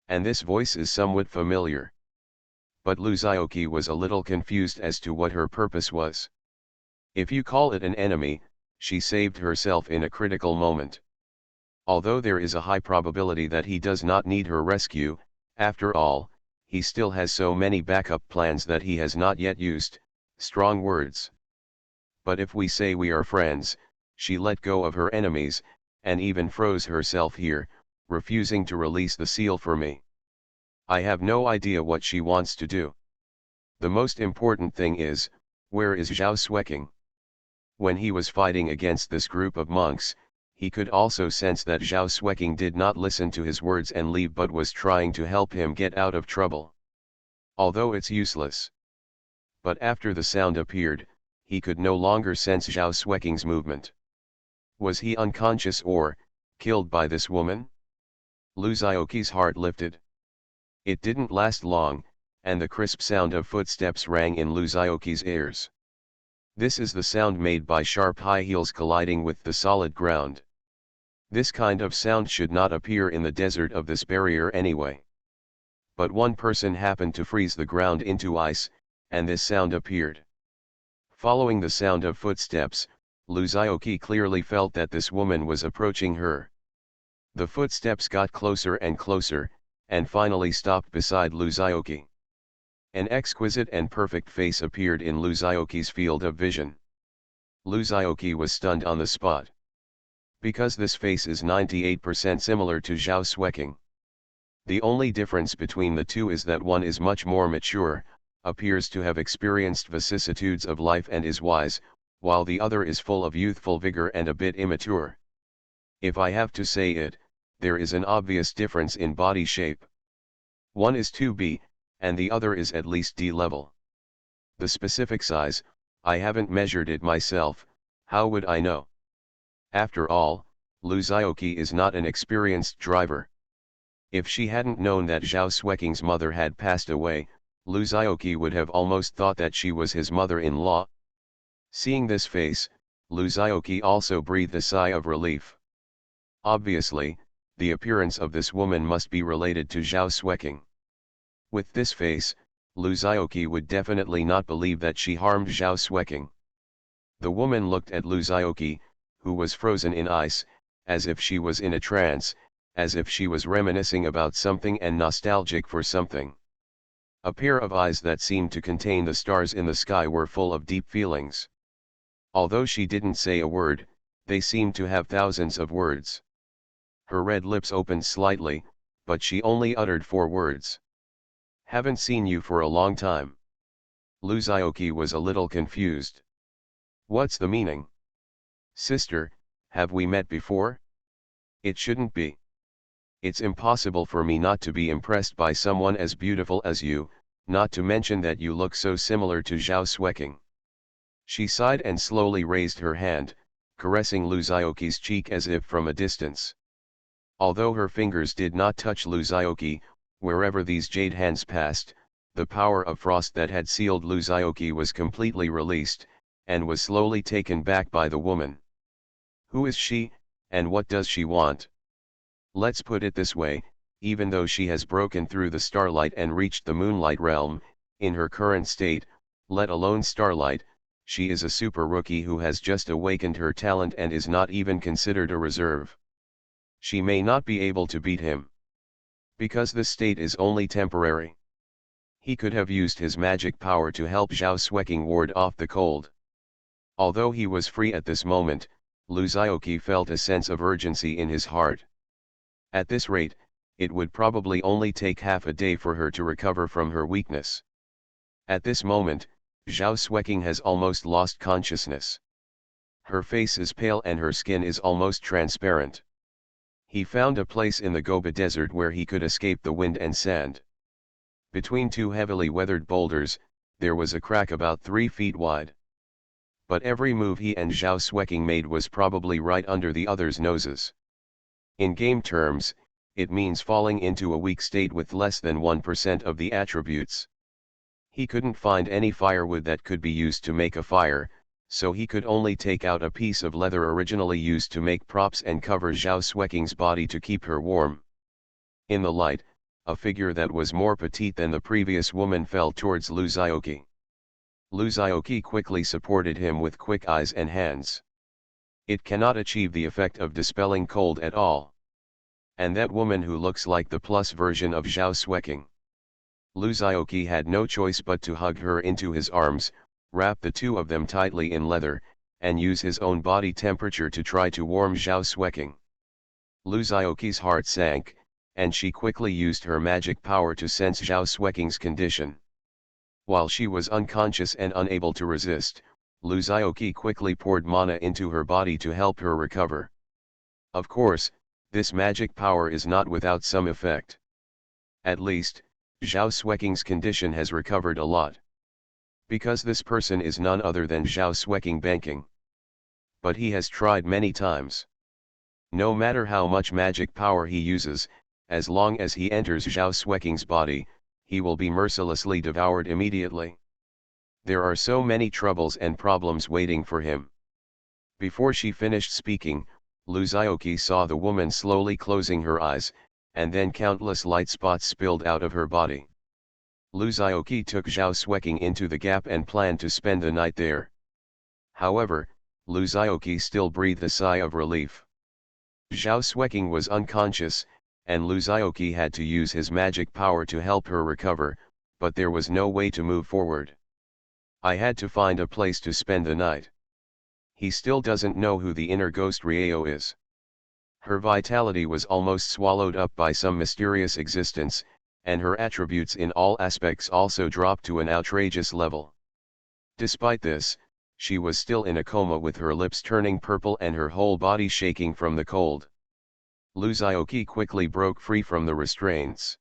Speaker 1: And this voice is somewhat familiar. But Luzioki was a little confused as to what her purpose was. If you call it an enemy, she saved herself in a critical moment. Although there is a high probability that he does not need her rescue, after all, he still has so many backup plans that he has not yet used. Strong words. But if we say we are friends, she let go of her enemies, and even froze herself here, refusing to release the seal for me. I have no idea what she wants to do. The most important thing is, where is Zhao Sueking? When he was fighting against this group of monks, he could also sense that Zhao Sueking did not listen to his words and leave but was trying to help him get out of trouble. Although it's useless. But after the sound appeared, he could no longer sense Zhao Sueking's movement. Was he unconscious or killed by this woman? Luzioki's heart lifted. It didn't last long, and the crisp sound of footsteps rang in Luzioki's ears. This is the sound made by sharp high heels colliding with the solid ground. This kind of sound should not appear in the desert of this barrier anyway. But one person happened to freeze the ground into ice, and this sound appeared. Following the sound of footsteps, Luzioki clearly felt that this woman was approaching her. The footsteps got closer and closer, and finally stopped beside Luzioki. An exquisite and perfect face appeared in Luzioki's field of vision. Luzioki was stunned on the spot. Because this face is 98% similar to Zhao Sueking. The only difference between the two is that one is much more mature, appears to have experienced vicissitudes of life and is wise, while the other is full of youthful vigor and a bit immature. If I have to say it, there is an obvious difference in body shape. One is 2B, and the other is at least D level. The specific size, I haven't measured it myself, how would I know? After all, Luzioki is not an experienced driver. If she hadn't known that Zhao Sueking's mother had passed away, Luzioki would have almost thought that she was his mother-in-law. Seeing this face, Luzioki also breathed a sigh of relief. Obviously, the appearance of this woman must be related to Zhao Sueking. With this face, Luzioki would definitely not believe that she harmed Zhao Sueking. The woman looked at Luzioki, who was frozen in ice, as if she was in a trance, as if she was reminiscing about something and nostalgic for something. A pair of eyes that seemed to contain the stars in the sky were full of deep feelings. Although she didn't say a word, they seemed to have thousands of words. Her red lips opened slightly, but she only uttered 4 words. Haven't seen you for a long time. Luzioki was a little confused. What's the meaning? Sister, have we met before? It shouldn't be. It's impossible for me not to be impressed by someone as beautiful as you, not to mention that you look so similar to Zhao Sueking. She sighed and slowly raised her hand, caressing Luzioki's cheek as if from a distance. Although her fingers did not touch Luzioki, wherever these jade hands passed, the power of frost that had sealed Luzioki was completely released, and was slowly taken back by the woman. Who is she, and what does she want? Let's put it this way, even though she has broken through the starlight and reached the moonlight realm, in her current state, let alone starlight, she is a super rookie who has just awakened her talent and is not even considered a reserve. She may not be able to beat him. Because this state is only temporary. He could have used his magic power to help Zhao Sueking ward off the cold. Although he was free at this moment, Luzioki felt a sense of urgency in his heart. At this rate, it would probably only take half a day for her to recover from her weakness. At this moment, Zhao Xueqing has almost lost consciousness. Her face is pale and her skin is almost transparent. He found a place in the Gobi Desert where he could escape the wind and sand. Between two heavily weathered boulders, there was a crack about 3 feet wide. But every move he and Zhao Xueqing made was probably right under the others' noses. In game terms, it means falling into a weak state with less than 1% of the attributes. He couldn't find any firewood that could be used to make a fire, so he could only take out a piece of leather originally used to make props and cover Zhao Xueqing's body to keep her warm. In the light, a figure that was more petite than the previous woman fell towards Lu Xiaoqi. Lu Xiaoqi quickly supported him with quick eyes and hands. It cannot achieve the effect of dispelling cold at all. And that woman who looks like the plus version of Zhao Xueqing. Lu Xiaoqi had no choice but to hug her into his arms, wrap the two of them tightly in leather, and use his own body temperature to try to warm Zhao Xueqing. Lu Xiaoqi's heart sank, and she quickly used her magic power to sense Zhao Xueqing's condition. While she was unconscious and unable to resist, Lu Xiaoqi quickly poured mana into her body to help her recover. Of course, this magic power is not without some effect. At least, Zhao Xueqing's condition has recovered a lot. Because this person is none other than Zhao Xueqing banking. But he has tried many times. No matter how much magic power he uses, as long as he enters Zhao Xueqing's body, he will be mercilessly devoured immediately. There are so many troubles and problems waiting for him. Before she finished speaking, Lu Xiaoqi saw the woman slowly closing her eyes, and then countless light spots spilled out of her body. Lu Xiaoqi took Zhao Xueqing into the gap and planned to spend the night there. However, Lu Xiaoqi still breathed a sigh of relief. Zhao Xueqing was unconscious, and Lu Xiaoqi had to use his magic power to help her recover, but there was no way to move forward. I had to find a place to spend the night. He still doesn't know who the inner ghost Rieo is. Her vitality was almost swallowed up by some mysterious existence, and her attributes in all aspects also dropped to an outrageous level. Despite this, she was still in a coma with her lips turning purple and her whole body shaking from the cold. Lu Xiaoqi quickly broke free from the restraints.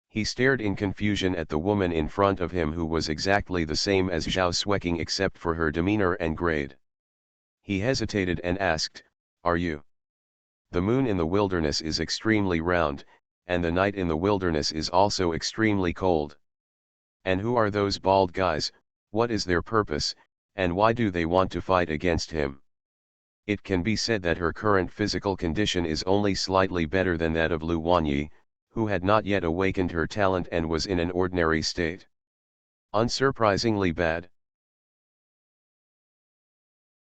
Speaker 1: He stared in confusion at the woman in front of him who was exactly the same as Zhao Xueqing except for her demeanor and grade. He hesitated and asked, "Are you?" The moon in the wilderness is extremely round, and the night in the wilderness is also extremely cold. And who are those bald guys, what is their purpose, and why do they want to fight against him? It can be said that her current physical condition is only slightly better than that of Lu Wanyi, who had not yet awakened her talent and was in an ordinary state. Unsurprisingly bad.